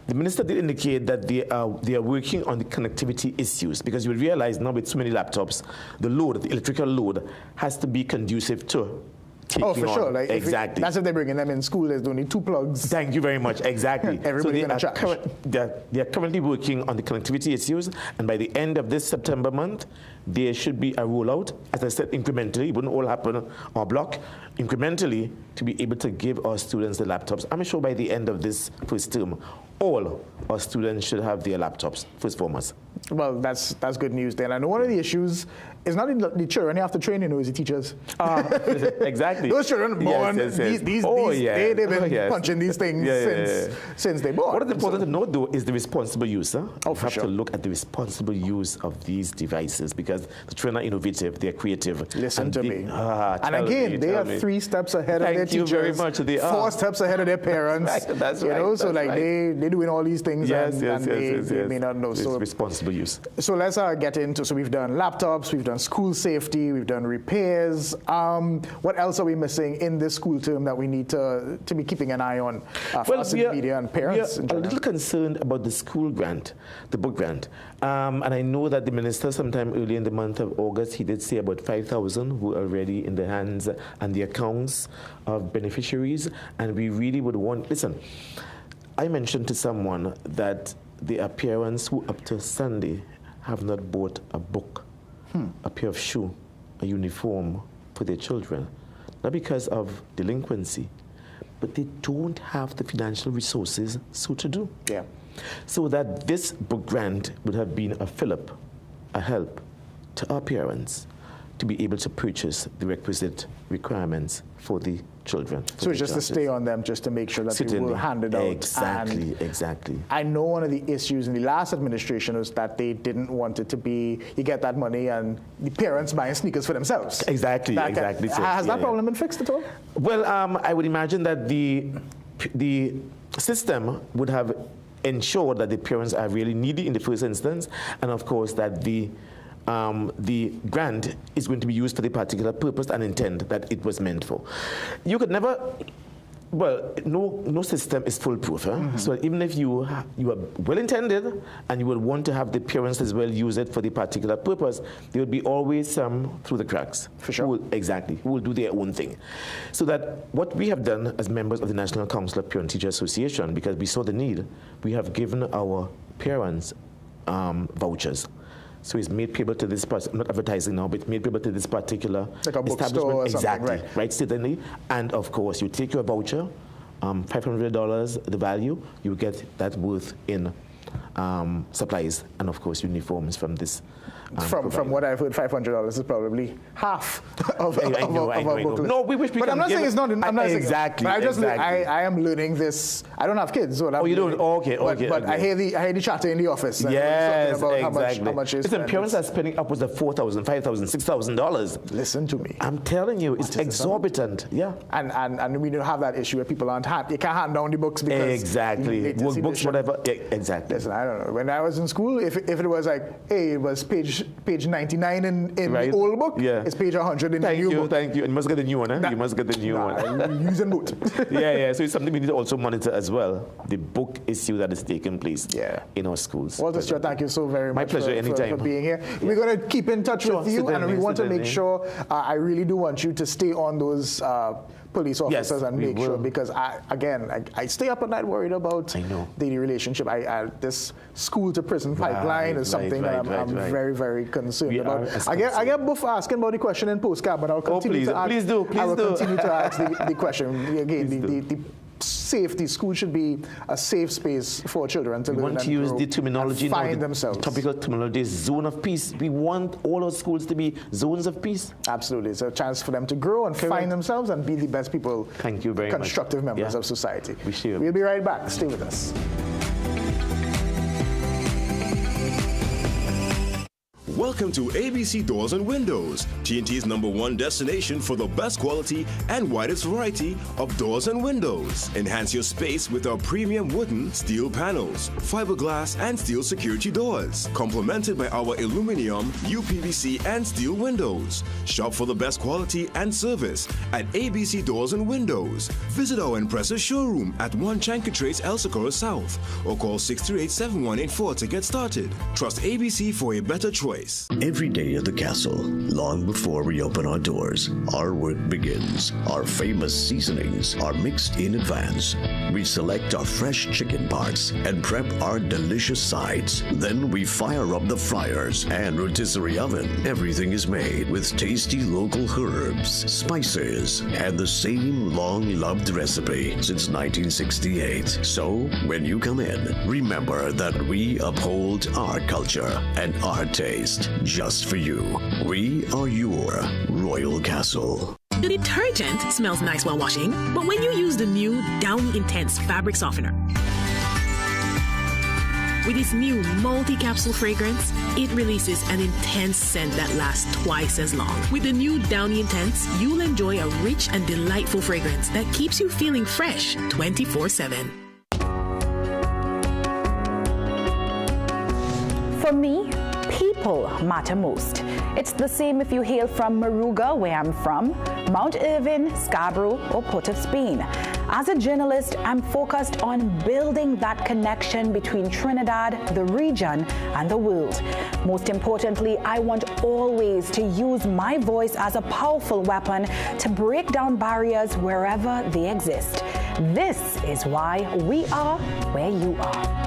The minister did indicate that they are working on the connectivity issues, because you will realize now with so many laptops, the electrical load has to be conducive to taking for sure. on. Like exactly. That's if they're bringing them in school. There's only 2 plugs. Thank you very much. Exactly. Everybody's going to charge. They are currently working on the connectivity issues, and by the end of this September month, there should be a rollout, as I said, incrementally. It wouldn't all happen on block. Incrementally, to be able to give our students the laptops. I'm sure by the end of this first term, all our students should have their laptops, first foremost. Well, that's good news then. And one of the issues is not the children you have to train, it's the teachers. Exactly. Those children born, they've been punching these things since they born. What is important to note, though, is the responsible use. You have to look at the responsible use of these devices, because the children are innovative, they're creative. Listen to me. And again, they are 3 steps ahead of their teachers. Thank you very much. They are 4 steps ahead of their parents. That's right. So like they're doing all these things, and they may not know. It's so responsibility. responsible use. So let's get into, so we've done laptops, we've done school safety, we've done repairs. What else are we missing in this school term that we need to be keeping an eye on for us in the media and parents? We are a little concerned about the school grant, the book grant. And I know that the minister sometime early in the month of August, he did say about 5,000 were already in the hands and the accounts of beneficiaries. And we really would want, listen, I mentioned to someone that there are parents who up to Sunday have not bought a book, a pair of shoe, a uniform for their children. Not because of delinquency, but they don't have the financial resources so to do. Yeah. So that this book grant would have been a fillip, a help to our parents to be able to purchase the requisite requirements for the children. So it's just to stay on them, just to make sure that they will hand it out. Exactly, exactly. I know one of the issues in the last administration was that they didn't want it to be, you get that money and the parents buying sneakers for themselves. Exactly, exactly. Has that problem been fixed at all? Well, I would imagine that the system would have ensured that the parents are really needy in the first instance, and of course that the grant is going to be used for the particular purpose and intent that it was meant for. You could never, well, no system is foolproof. So even if you are well-intended and you would want to have the parents as well use it for the particular purpose, there would be always some through the cracks. For sure. Who will do their own thing. So that what we have done as members of the National Council of Parent Teacher Association, because we saw the need, we have given our parents vouchers. So it's made payable to this person, not advertising now, but made payable to this particular like a establishment. Or exactly, right, certainly. And of course, you take your voucher, $500 the value, you get that worth in supplies and of course uniforms from this. From what I've heard, $500 is probably half of a booklet. No, we wish we But I'm not saying it's not. I'm not exactly. Saying, but I am learning this. I don't have kids, so you don't. Okay. But I hear the chatter in the office. Yes, about exactly. How much is. Listen, parents are spending upwards of $4,000, $5,000, $6,000. Listen to me. I'm telling you, it's exorbitant. Yeah. And we don't have that issue where people aren't you can't hand down the books because exactly workbooks, whatever. Yeah, exactly. Listen, I don't know. When I was in school, if it was like, hey, it was page 99 in right. the old book, it's page 100 in the new book. Thank you. And you must get the new one, You must get the new one. Using both. Yeah. So it's something we need to also monitor as well. The book issue that is taking place in our schools. Walter Stewart, thank you so very much. My pleasure, anytime. For being here. We're going to keep in touch with you, and we want to make sure, I really do want you to stay on those police officers and make sure, because I stay up at night worried about the relationship. This school to prison pipeline is something that I'm very, very concerned about. I get buff asking about the question in postcard, but I'll continue to ask. I will continue to ask the question again. The safety, school should be a safe space for children to learn want to use the terminology find themselves. Topical terminology is zone of peace. We want all our schools to be zones of peace. Absolutely. It's a chance for them to grow and find themselves and be the best people. Thank you very much. Constructive members of society. We'll be right back. Stay with us. Welcome to ABC Doors and Windows, TNT's #1 destination for the best quality and widest variety of doors and windows. Enhance your space with our premium wooden, steel panels, fiberglass, and steel security doors, complemented by our aluminum, UPVC, and steel windows. Shop for the best quality and service at ABC Doors and Windows. Visit our impressive showroom at 1 Chancatrace, El Socorro South, or call 638-7184 to get started. Trust ABC for a better choice. Every day at the castle, long before we open our doors, our work begins. Our famous seasonings are mixed in advance. We select our fresh chicken parts and prep our delicious sides. Then we fire up the fryers and rotisserie oven. Everything is made with tasty local herbs, spices, and the same long-loved recipe since 1968. So, when you come in, remember that we uphold our culture and our taste. Just for you. We are your Royal Castle. The detergent smells nice while washing, but when you use the new Downy Intense fabric softener, with its new multi-capsule fragrance, it releases an intense scent that lasts twice as long. With the new Downy Intense, you'll enjoy a rich and delightful fragrance that keeps you feeling fresh 24/7. For me, people matter most. It's the same if you hail from Moruga, where I'm from, Mount Irvin, Scarborough, or Port of Spain. As a journalist, I'm focused on building that connection between Trinidad, the region, and the world. Most importantly, I want always to use my voice as a powerful weapon to break down barriers wherever they exist. This is why we are where you are.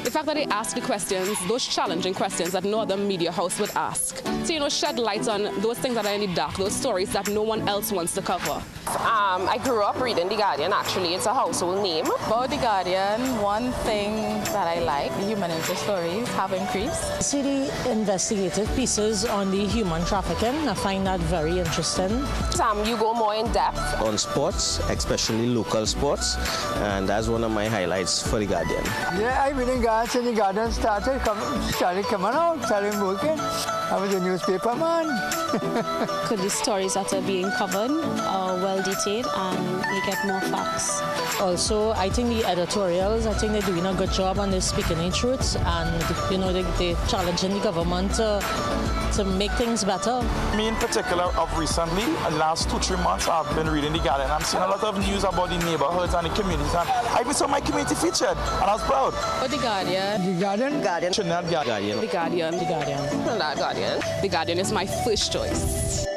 The fact that they ask the questions, those challenging questions that no other media house would ask. To, shed light on those things that are in the dark, those stories that no one else wants to cover. I grew up reading The Guardian, actually. It's a household name. About The Guardian, one thing that I like, the human interest stories have increased. See the investigative pieces on the human trafficking. I find that very interesting. You go more in depth. On sports, especially local sports, and that's one of my highlights for The Guardian. Yeah, I've been in Ghana since The Guardian started coming out, started working. I was a newspaper man. The stories that are being covered are well detailed and you get more facts. Also, I think the editorials, I think they're doing a good job and they're speaking the truth, and they're challenging the government to make things better. Me in particular, of recently, in the last 2-3 months, I've been reading The Guardian. I'm seeing a lot of news about the neighborhoods and the communities, and I even saw my community featured, and I was proud. Oh, The Guardian. The Guardian? Guardian. Trinidad Guardian. The Guardian. The Guardian. Trinidad Guardian. The Guardian is my first choice.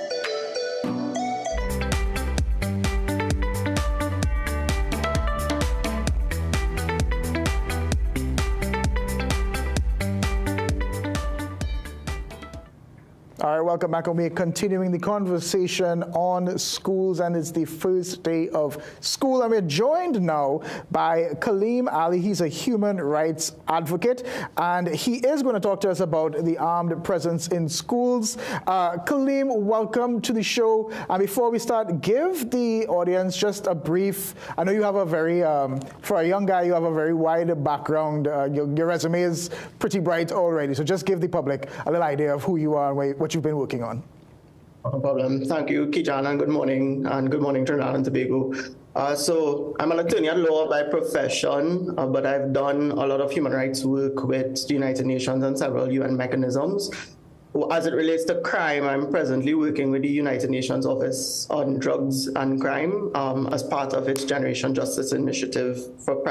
All right, welcome back. We're continuing the conversation on schools, and it's the first day of school. And we're joined now by Khaleem Ali. He's a human rights advocate, and he is going to talk to us about the armed presence in schools. Khaleem, welcome to the show. And before we start, give the audience just a brief. I know you have a very, for a young guy, you have a very wide background. Your resume is pretty bright already. So just give the public a little idea of who you are and what you've been working on. No problem. Thank you, Kijan, and good morning Trinidad and Tobago. So I'm an attorney at law by profession, but I've done a lot of human rights work with the United Nations and several UN mechanisms. As it relates to crime, I'm presently working with the United Nations Office on Drugs and Crime as part of its Generation Justice Initiative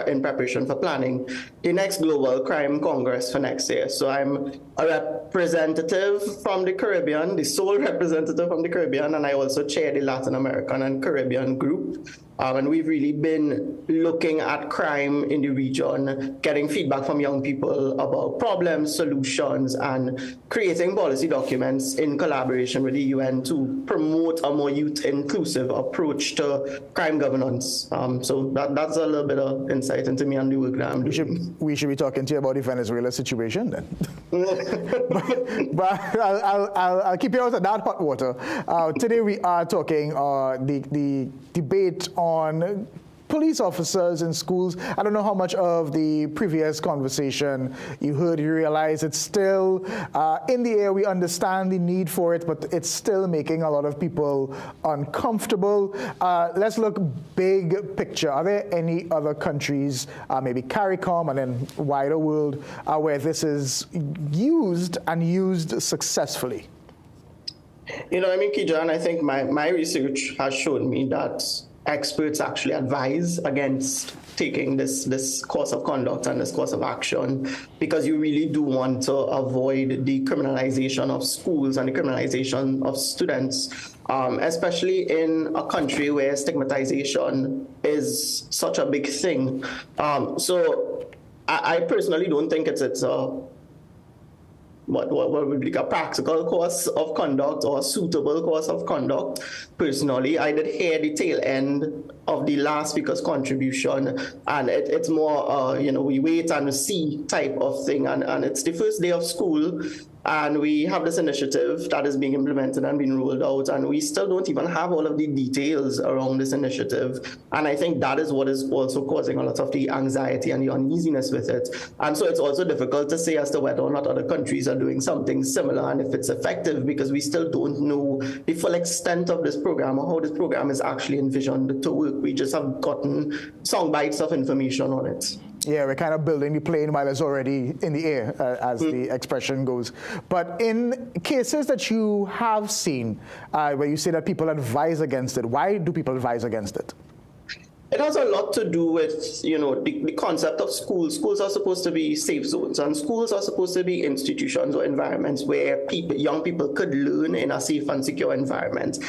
in preparation for planning the next Global Crime Congress for next year. So I'm a representative from the Caribbean, the sole representative from the Caribbean, and I also chair the Latin American and Caribbean group. And we've really been looking at crime in the region, getting feedback from young people about problems, solutions, and creating policy documents in collaboration with the UN to promote a more youth-inclusive approach to crime governance. So that's a little bit of insight into me and the work that I'm doing. We should be talking to you about the Venezuela situation then. but I'll keep you out of that hot water. Today we are talking the debate on police officers in schools. I don't know how much of the previous conversation you heard, you realize it's still in the air. We understand the need for it, but it's still making a lot of people uncomfortable. Let's look big picture. Are there any other countries, maybe CARICOM and then wider world, where this is used and used successfully? Kijan, I think my research has shown me that experts actually advise against taking this course of conduct and this course of action, because you really do want to avoid the criminalization of schools and the criminalization of students, especially in a country where stigmatization is such a big thing. So I personally don't think it's what would be a practical course of conduct or a suitable course of conduct. Personally, I did hear the tail end of the last speaker's contribution, and it's more, we wait and see type of thing. And it's the first day of school, And we have this initiative that is being implemented and being rolled out, and we still don't even have all of the details around this initiative. And I think that is what is also causing a lot of the anxiety and the uneasiness with it. And so it's also difficult to say as to whether or not other countries are doing something similar and if it's effective, because we still don't know the full extent of this program or how this program is actually envisioned to work. We just have gotten sound bites of information on it. Yeah, we're kind of building the plane while it's already in the air, as the expression goes. But in cases that you have seen, where you say that people advise against it, why do people advise against it? It has a lot to do with, the concept of schools. Schools are supposed to be safe zones, and schools are supposed to be institutions or environments where young people could learn in a safe and secure environment.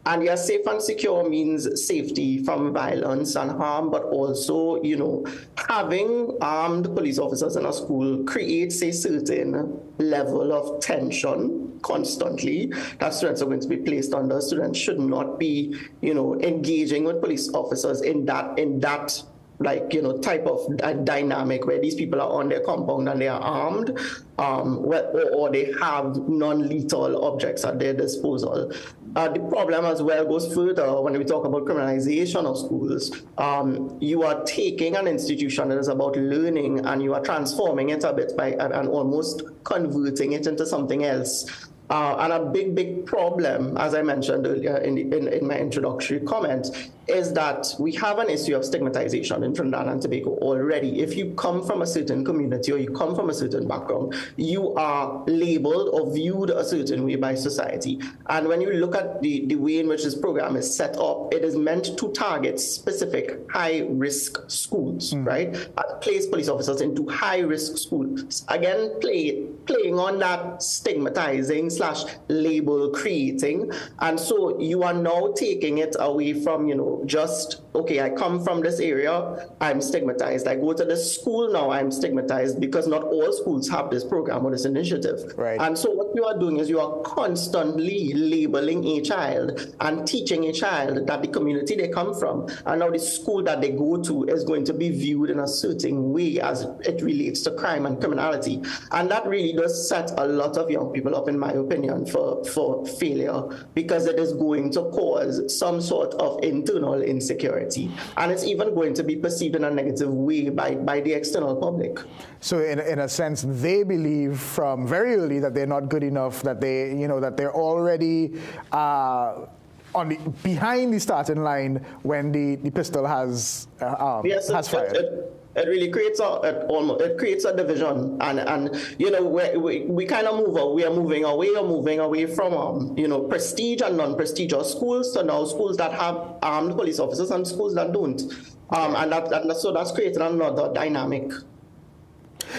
And yes, safe and secure means safety from violence and harm, but also, having armed police officers in a school creates a certain level of tension constantly that students are going to be placed under. Students should not be, engaging with police officers in that type of dynamic where these people are on their compound and they are armed, or they have non-lethal objects at their disposal. The problem as well goes further when we talk about criminalization of schools. You are taking an institution that is about learning and you are transforming it a bit and almost converting it into something else. And a big problem, as I mentioned earlier in my introductory comment, is that we have an issue of stigmatization in Trinidad and Tobago already. If you come from a certain community or you come from a certain background, you are labeled or viewed a certain way by society. And when you look at the way in which this program is set up, it is meant to target specific high-risk schools, right? Place police officers into high-risk schools. Again, playing on that stigmatizing /label creating. And so you are now taking it away from, just, okay, I come from this area, I'm stigmatized. I go to this school now, I'm stigmatized, because not all schools have this program or this initiative. Right. And so what you are doing is you are constantly labeling a child and teaching a child that the community they come from and now the school that they go to is going to be viewed in a certain way as it relates to crime and criminality. And that really does set a lot of young people up, in my opinion, for failure, because it is going to cause some sort of internal insecurity, and it's even going to be perceived in a negative way by the external public. So in a sense, they believe from very early that they're not good enough, that that they're already behind the starting line when the pistol has fired. It really creates a division, and we kind of we are moving away from prestige and non-prestigious schools to now schools that have armed police officers and schools that don't, and that's creating another dynamic.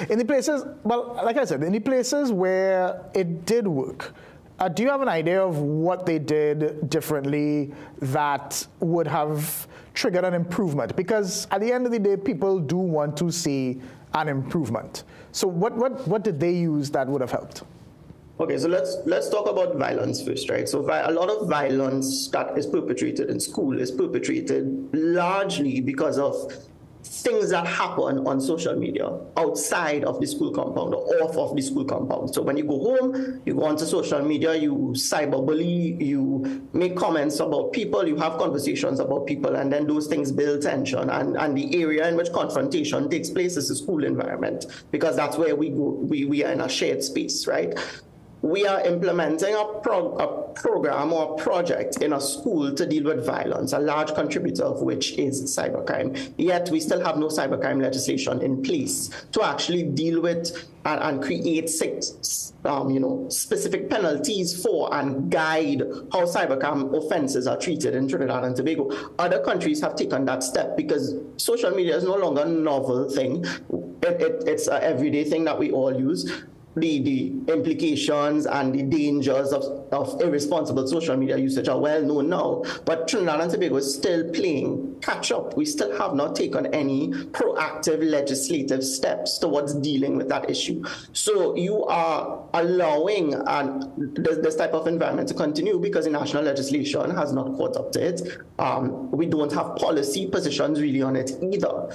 In the places, well, like I said, in the places where it did work, do you have an idea of what they did differently that would have triggered an improvement? Because at the end of the day, people do want to see an improvement. So what did they use that would have helped? Okay, so let's talk about violence first, right? So a lot of violence that is perpetrated in school is perpetrated largely because of things that happen on social media outside of the school compound or off of the school compound. So when you go home, you go onto social media, you cyberbully, you make comments about people, you have conversations about people, and then those things build tension. And the area in which confrontation takes place is the school environment, because that's where we go. We are in a shared space, right? We are implementing a program or a project in a school to deal with violence, a large contributor of which is cybercrime. Yet we still have no cybercrime legislation in place to actually deal with and create specific penalties for and guide how cybercrime offenses are treated in Trinidad and Tobago. Other countries have taken that step because social media is no longer a novel thing. It's an everyday thing that we all use. The implications and the dangers of irresponsible social media usage are well known now, but Trinidad and Tobago is still playing catch up. We still have not taken any proactive legislative steps towards dealing with that issue. So you are allowing this type of environment to continue because the national legislation has not caught up to it. We don't have policy positions really on it either.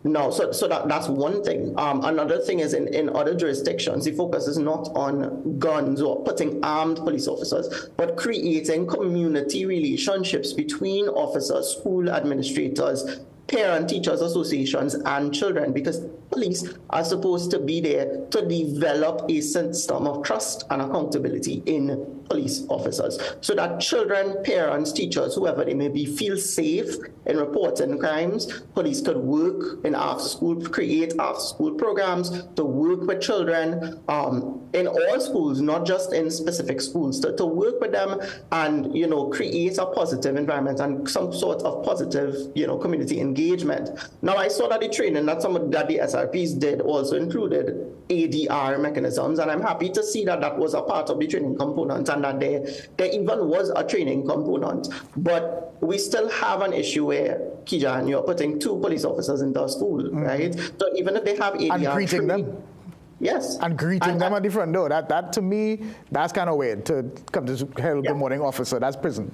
No, so that's one thing. Another thing is in other jurisdictions, the focus is not on guns or putting armed police officers, but creating community relationships between officers, school administrators, parent teachers associations, and children, because police are supposed to be there to develop a system of trust and accountability in police officers so that children, parents, teachers, whoever they may be, feel safe in reporting crimes. Police could work in after school, create after school programs to work with children in all schools, not just in specific schools, to work with them and, you know, create a positive environment and some sort of positive, you know, community engagement. Now, I saw that the training that that the SRPs did also included ADR mechanisms, and I'm happy to see that that was a part of the training component and that there even was a training component. But we still have an issue where, Kijan, you're putting 2 police officers into a school, right? So even if they have ADR and greeting them. Yes. And greeting them at the front door. That to me, that's kind of weird to come to hello, good morning, officer. That's prison.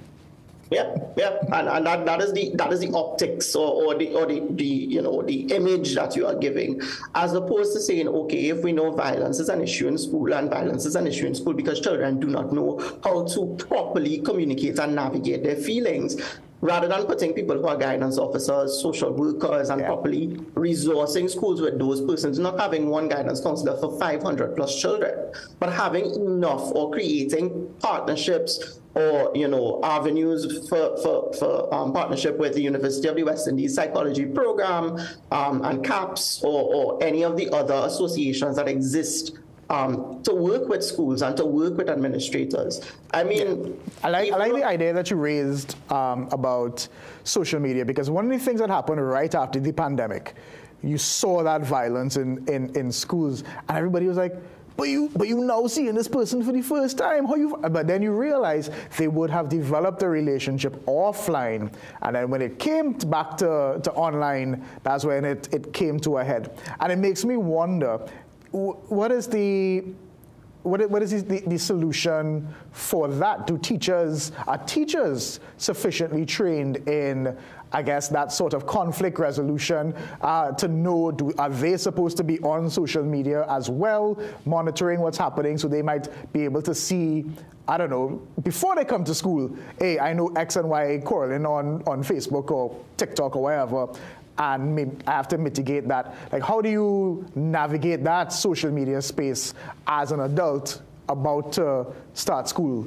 Yeah, and that is the optics or the you know, the image that you are giving, as opposed to saying, okay, if we know violence is an issue in school, and violence is an issue in school because children do not know how to properly communicate and navigate their feelings, rather than putting people who are guidance officers, social workers, and properly resourcing schools with those persons, not having one guidance counselor for 500 plus children, but having enough or creating partnerships or, you know, avenues for partnership with the University of the West Indies Psychology Program and CAPS or any of the other associations that exist to work with schools and to work with administrators. I mean, I like the idea that you raised about social media, because one of the things that happened right after the pandemic, you saw that violence in schools, and everybody was like, but you now seeing this person for the first time. But then you realize they would have developed a relationship offline, and then when it came back to online, that's when it came to a head. And it makes me wonder, what is the solution for that? Are teachers sufficiently trained in, I guess, that sort of conflict resolution to know, are they supposed to be on social media as well, monitoring what's happening, so they might be able to see, I don't know, before they come to school, hey, I know X and Y quarreling on Facebook or TikTok or wherever, and maybe I have to mitigate that. Like, how do you navigate that social media space as an adult about to start school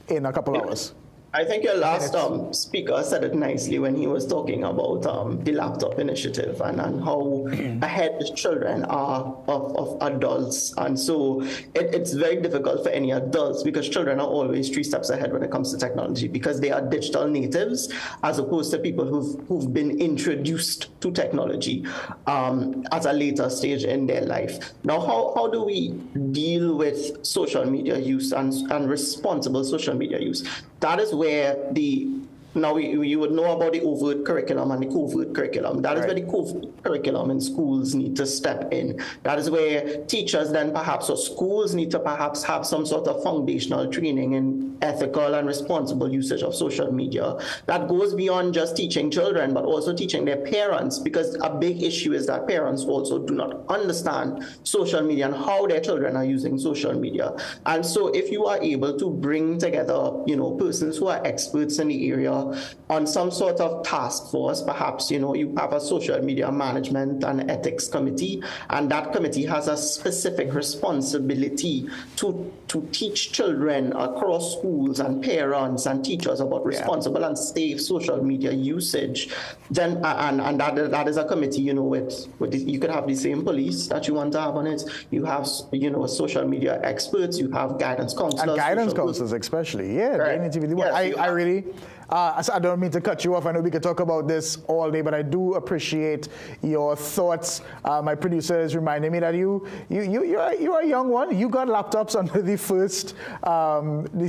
in a couple hours? I think your last speaker said it nicely when he was talking about the laptop initiative and how ahead children are of adults. And so it's very difficult for any adults, because children are always 3 steps ahead when it comes to technology, because they are digital natives as opposed to people who've been introduced to technology at a later stage in their life. Now, how do we deal with social media use and responsible social media use? That is where you would know about the overt curriculum and the covert curriculum. That is where the covert curriculum in schools need to step in. That is where teachers then perhaps, or schools need to perhaps have some sort of foundational training in ethical and responsible usage of social media. That goes beyond just teaching children, but also teaching their parents, because a big issue is that parents also do not understand social media and how their children are using social media. And so if you are able to bring together, you know, persons who are experts in the area on some sort of task force, perhaps, you know, you have a social media management and ethics committee, and that committee has a specific responsibility to teach children across schools and parents and teachers about responsible and safe social media usage. Then and that is a committee, you know, with you could have the same police that you want to have on it. You have, you know, social media experts. You have guidance counselors. And guidance counselors, especially. They need to be the one. I really. I don't mean to cut you off. I know we could talk about this all day, but I do appreciate your thoughts. My producer is reminding me that you're a young one. You got laptops under the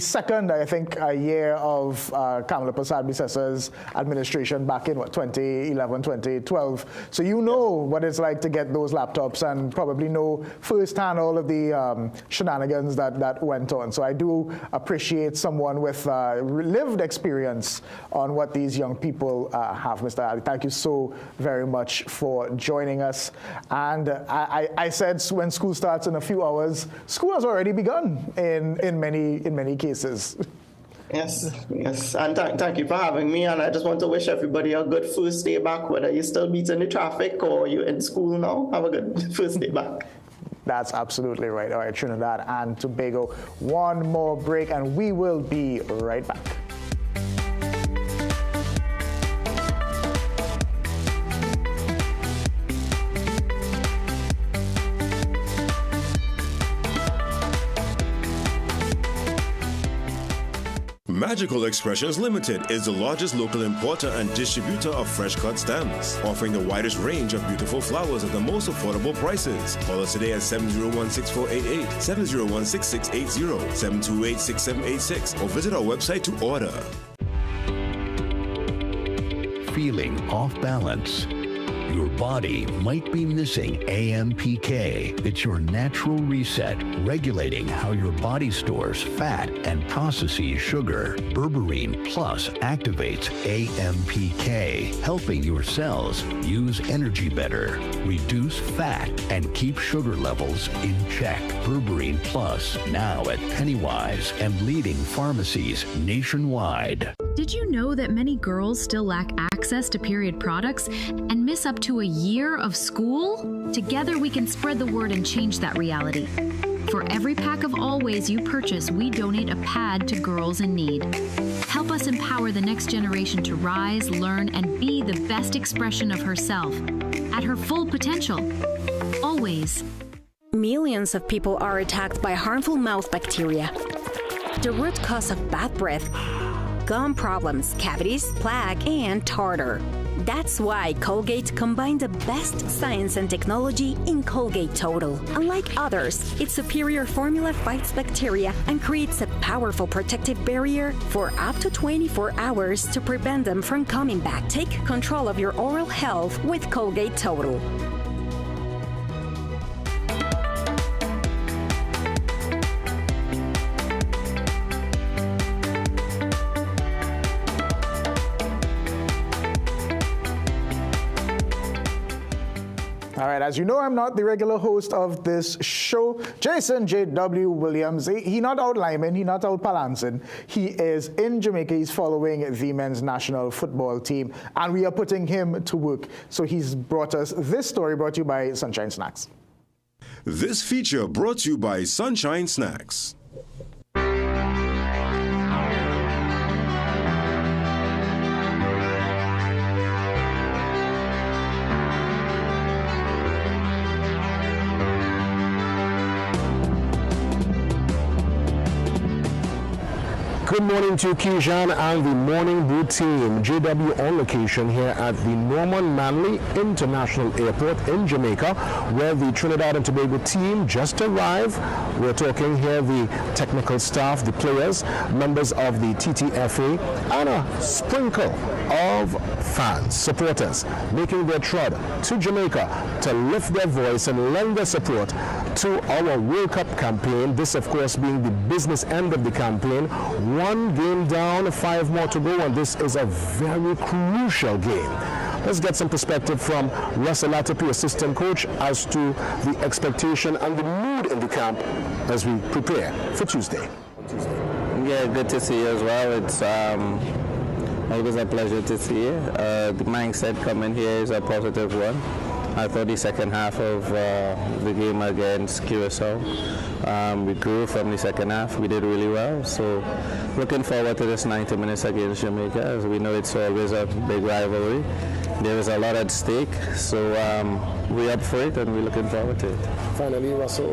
second, I think, year of Kamala Prasad Bissessa's administration back in 2011, 2012. So you know what it's like to get those laptops and probably know firsthand all of the shenanigans that went on. So I do appreciate someone with lived experience insights on what these young people have. Mr. Ali, thank you so very much for joining us. And I said when school starts in a few hours, school has already begun in many cases. Yes, and thank you for having me. And I just want to wish everybody a good first day back, whether you're still beating the traffic or you're in school now. Have a good first day back. That's absolutely right. All right, Trinidad and Tobago, one more break, and we will be right back. Magical Expressions Limited is the largest local importer and distributor of fresh cut stems, offering the widest range of beautiful flowers at the most affordable prices. Call us today at 701-6488, 701-6680, 728-6786, or visit our website to order. Feeling off balance? Your body might be missing AMPK. It's your natural reset, regulating how your body stores fat and processes sugar. Berberine Plus activates AMPK, helping your cells use energy better, reduce fat, and keep sugar levels in check. Berberine Plus, now at Pennywise and leading pharmacies nationwide. Did you know that many girls still lack access to period products and miss up to a year of school? Together we can spread the word and change that reality. For every pack of Always you purchase, we donate a pad to girls in need. Help us empower the next generation to rise, learn, and be the best expression of herself at her full potential. Always. Millions of people are attacked by harmful mouth bacteria. The root cause of bad breath, gum problems, cavities, plaque, and tartar. That's why Colgate combined the best science and technology in Colgate Total. Unlike others, its superior formula fights bacteria and creates a powerful protective barrier for up to 24 hours to prevent them from coming back. Take control of your oral health with Colgate Total. All right, as you know, I'm not the regular host of this show. Jason J.W. Williams, he not out Lyman, he not out Palancin. He is in Jamaica. He's following the men's national football team, and we are putting him to work. So he's brought us this story brought to you by Sunshine Snacks. This feature brought to you by Sunshine Snacks. Good morning to Kijan and the Morning Brew team. JW on location here at the Norman Manley International Airport in Jamaica, where the Trinidad and Tobago team just arrived. We're talking here the technical staff, the players, members of the TTFA, and a sprinkle of fans, supporters, making their trod to Jamaica to lift their voice and lend their support to our World Cup campaign. This, of course, being the business end of the campaign. One game down, 5 more to go, and this is a very crucial game. Let's get some perspective from Russell Latapi, assistant coach, as to the expectation and the mood in the camp as we prepare for Tuesday. Yeah, good to see you as well. It's always a pleasure to see you. The mindset coming here is a positive one. I thought the second half of the game against Curacao, we grew from the second half. We did really well. So looking forward to this 90 minutes against Jamaica. As we know, it's always a big rivalry. There is a lot at stake. So we're up for it and we're looking forward to it. Finally, Russell,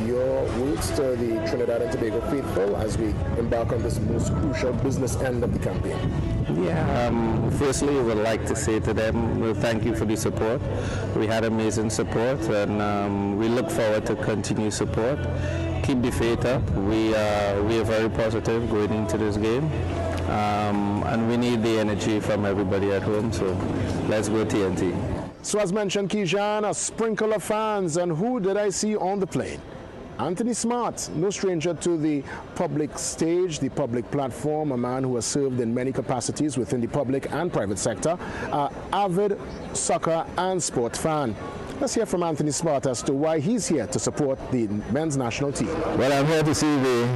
your words to the Trinidad and Tobago faithful as we embark on this most crucial business end of the campaign. Yeah, firstly, I would like to say to them, well, thank you for the support. We had amazing support, and we look forward to continued support. Keep the faith up. We are very positive going into this game, and we need the energy from everybody at home. So let's go TNT. So as mentioned, Kijan, a sprinkle of fans, and who did I see on the plane? Anthony Smart, no stranger to the public stage, the public platform, a man who has served in many capacities within the public and private sector, avid soccer and sport fan. Let's hear from Anthony Smart as to why he's here to support the men's national team. Well, I'm here to see the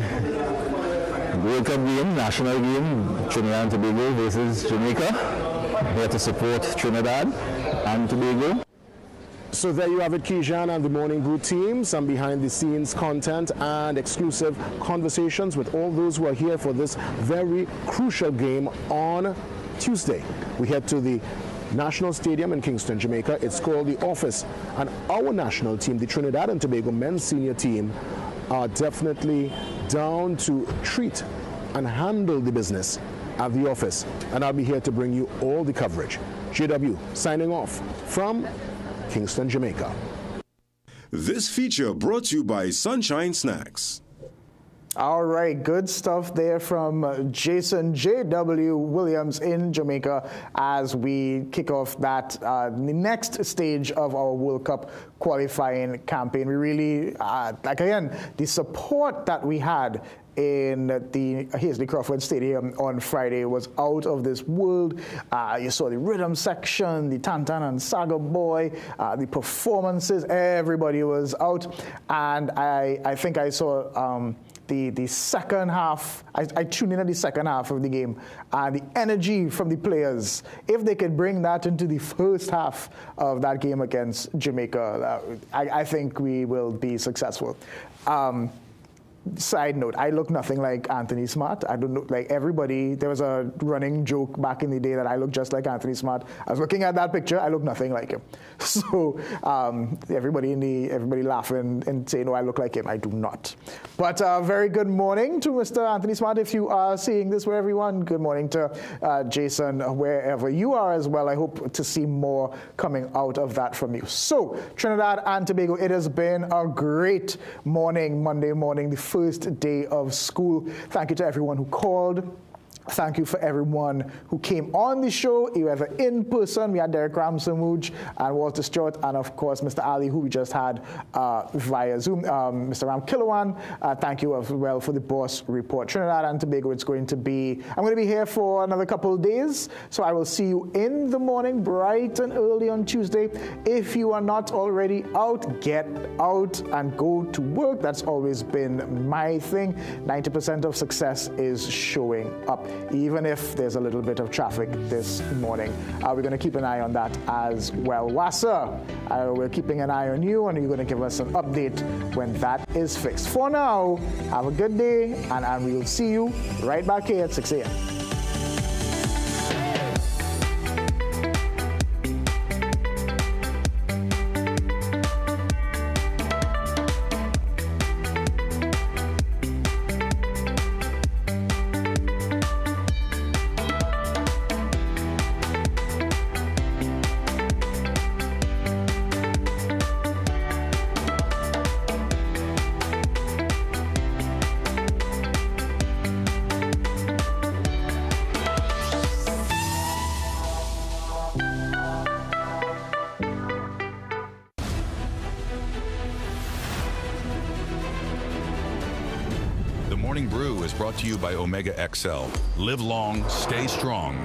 World Cup game, national game, Trinidad and Tobago versus Jamaica. Here to support Trinidad and Tobago. So there you have it, Kijan and the Morning Brew team, some behind-the-scenes content and exclusive conversations with all those who are here for this very crucial game on Tuesday. We head to the National Stadium in Kingston, Jamaica. It's called The Office. And our national team, the Trinidad and Tobago men's senior team, are definitely down to treat and handle the business at the office. And I'll be here to bring you all the coverage. JW signing off from Kingston, Jamaica. This feature brought to you by Sunshine Snacks. All right, good stuff there from Jason J.W. Williams in Jamaica as we kick off that the next stage of our World Cup qualifying campaign. We really, like again, the support that we had in the Hazley Crawford Stadium on Friday was out of this world. You saw the rhythm section, the Tantan and Saga Boy, the performances, everybody was out. And I think I saw the second half, I tuned in at the second half of the game, and the energy from the players, if they could bring that into the first half of that game against Jamaica, I think we will be successful. Side note, I look nothing like Anthony Smart. I don't look like everybody. There was a running joke back in the day that I look just like Anthony Smart. I was looking at that picture, I look nothing like him. So everybody laughing and saying, no, I look like him. I do not. But very good morning to Mr. Anthony Smart. If you are seeing this, where everyone, good morning to Jason, wherever you are as well. I hope to see more coming out of that from you. So Trinidad and Tobago, it has been a great morning, Monday morning, the first day of school. Thank you to everyone who called. Thank you for everyone who came on the show, either in person. We had Derek Ramooj and Walter Stewart, and of course, Mr. Ali, who we just had via Zoom. Mr. Ram Kilowan, thank you as well for the Bourse report. Trinidad and Tobago, I'm going to be here for another couple of days, so I will see you in the morning, bright and early on Tuesday. If you are not already out, get out and go to work. That's always been my thing. 90% of success is showing up, even if there's a little bit of traffic this morning. We're going to keep an eye on that as well. Wassa, we're keeping an eye on you, and you're going to give us an update when that is fixed. For now, have a good day, and we'll see you right back here at 6 a.m. Morning Brew is brought to you by Omega XL. Live long, stay strong.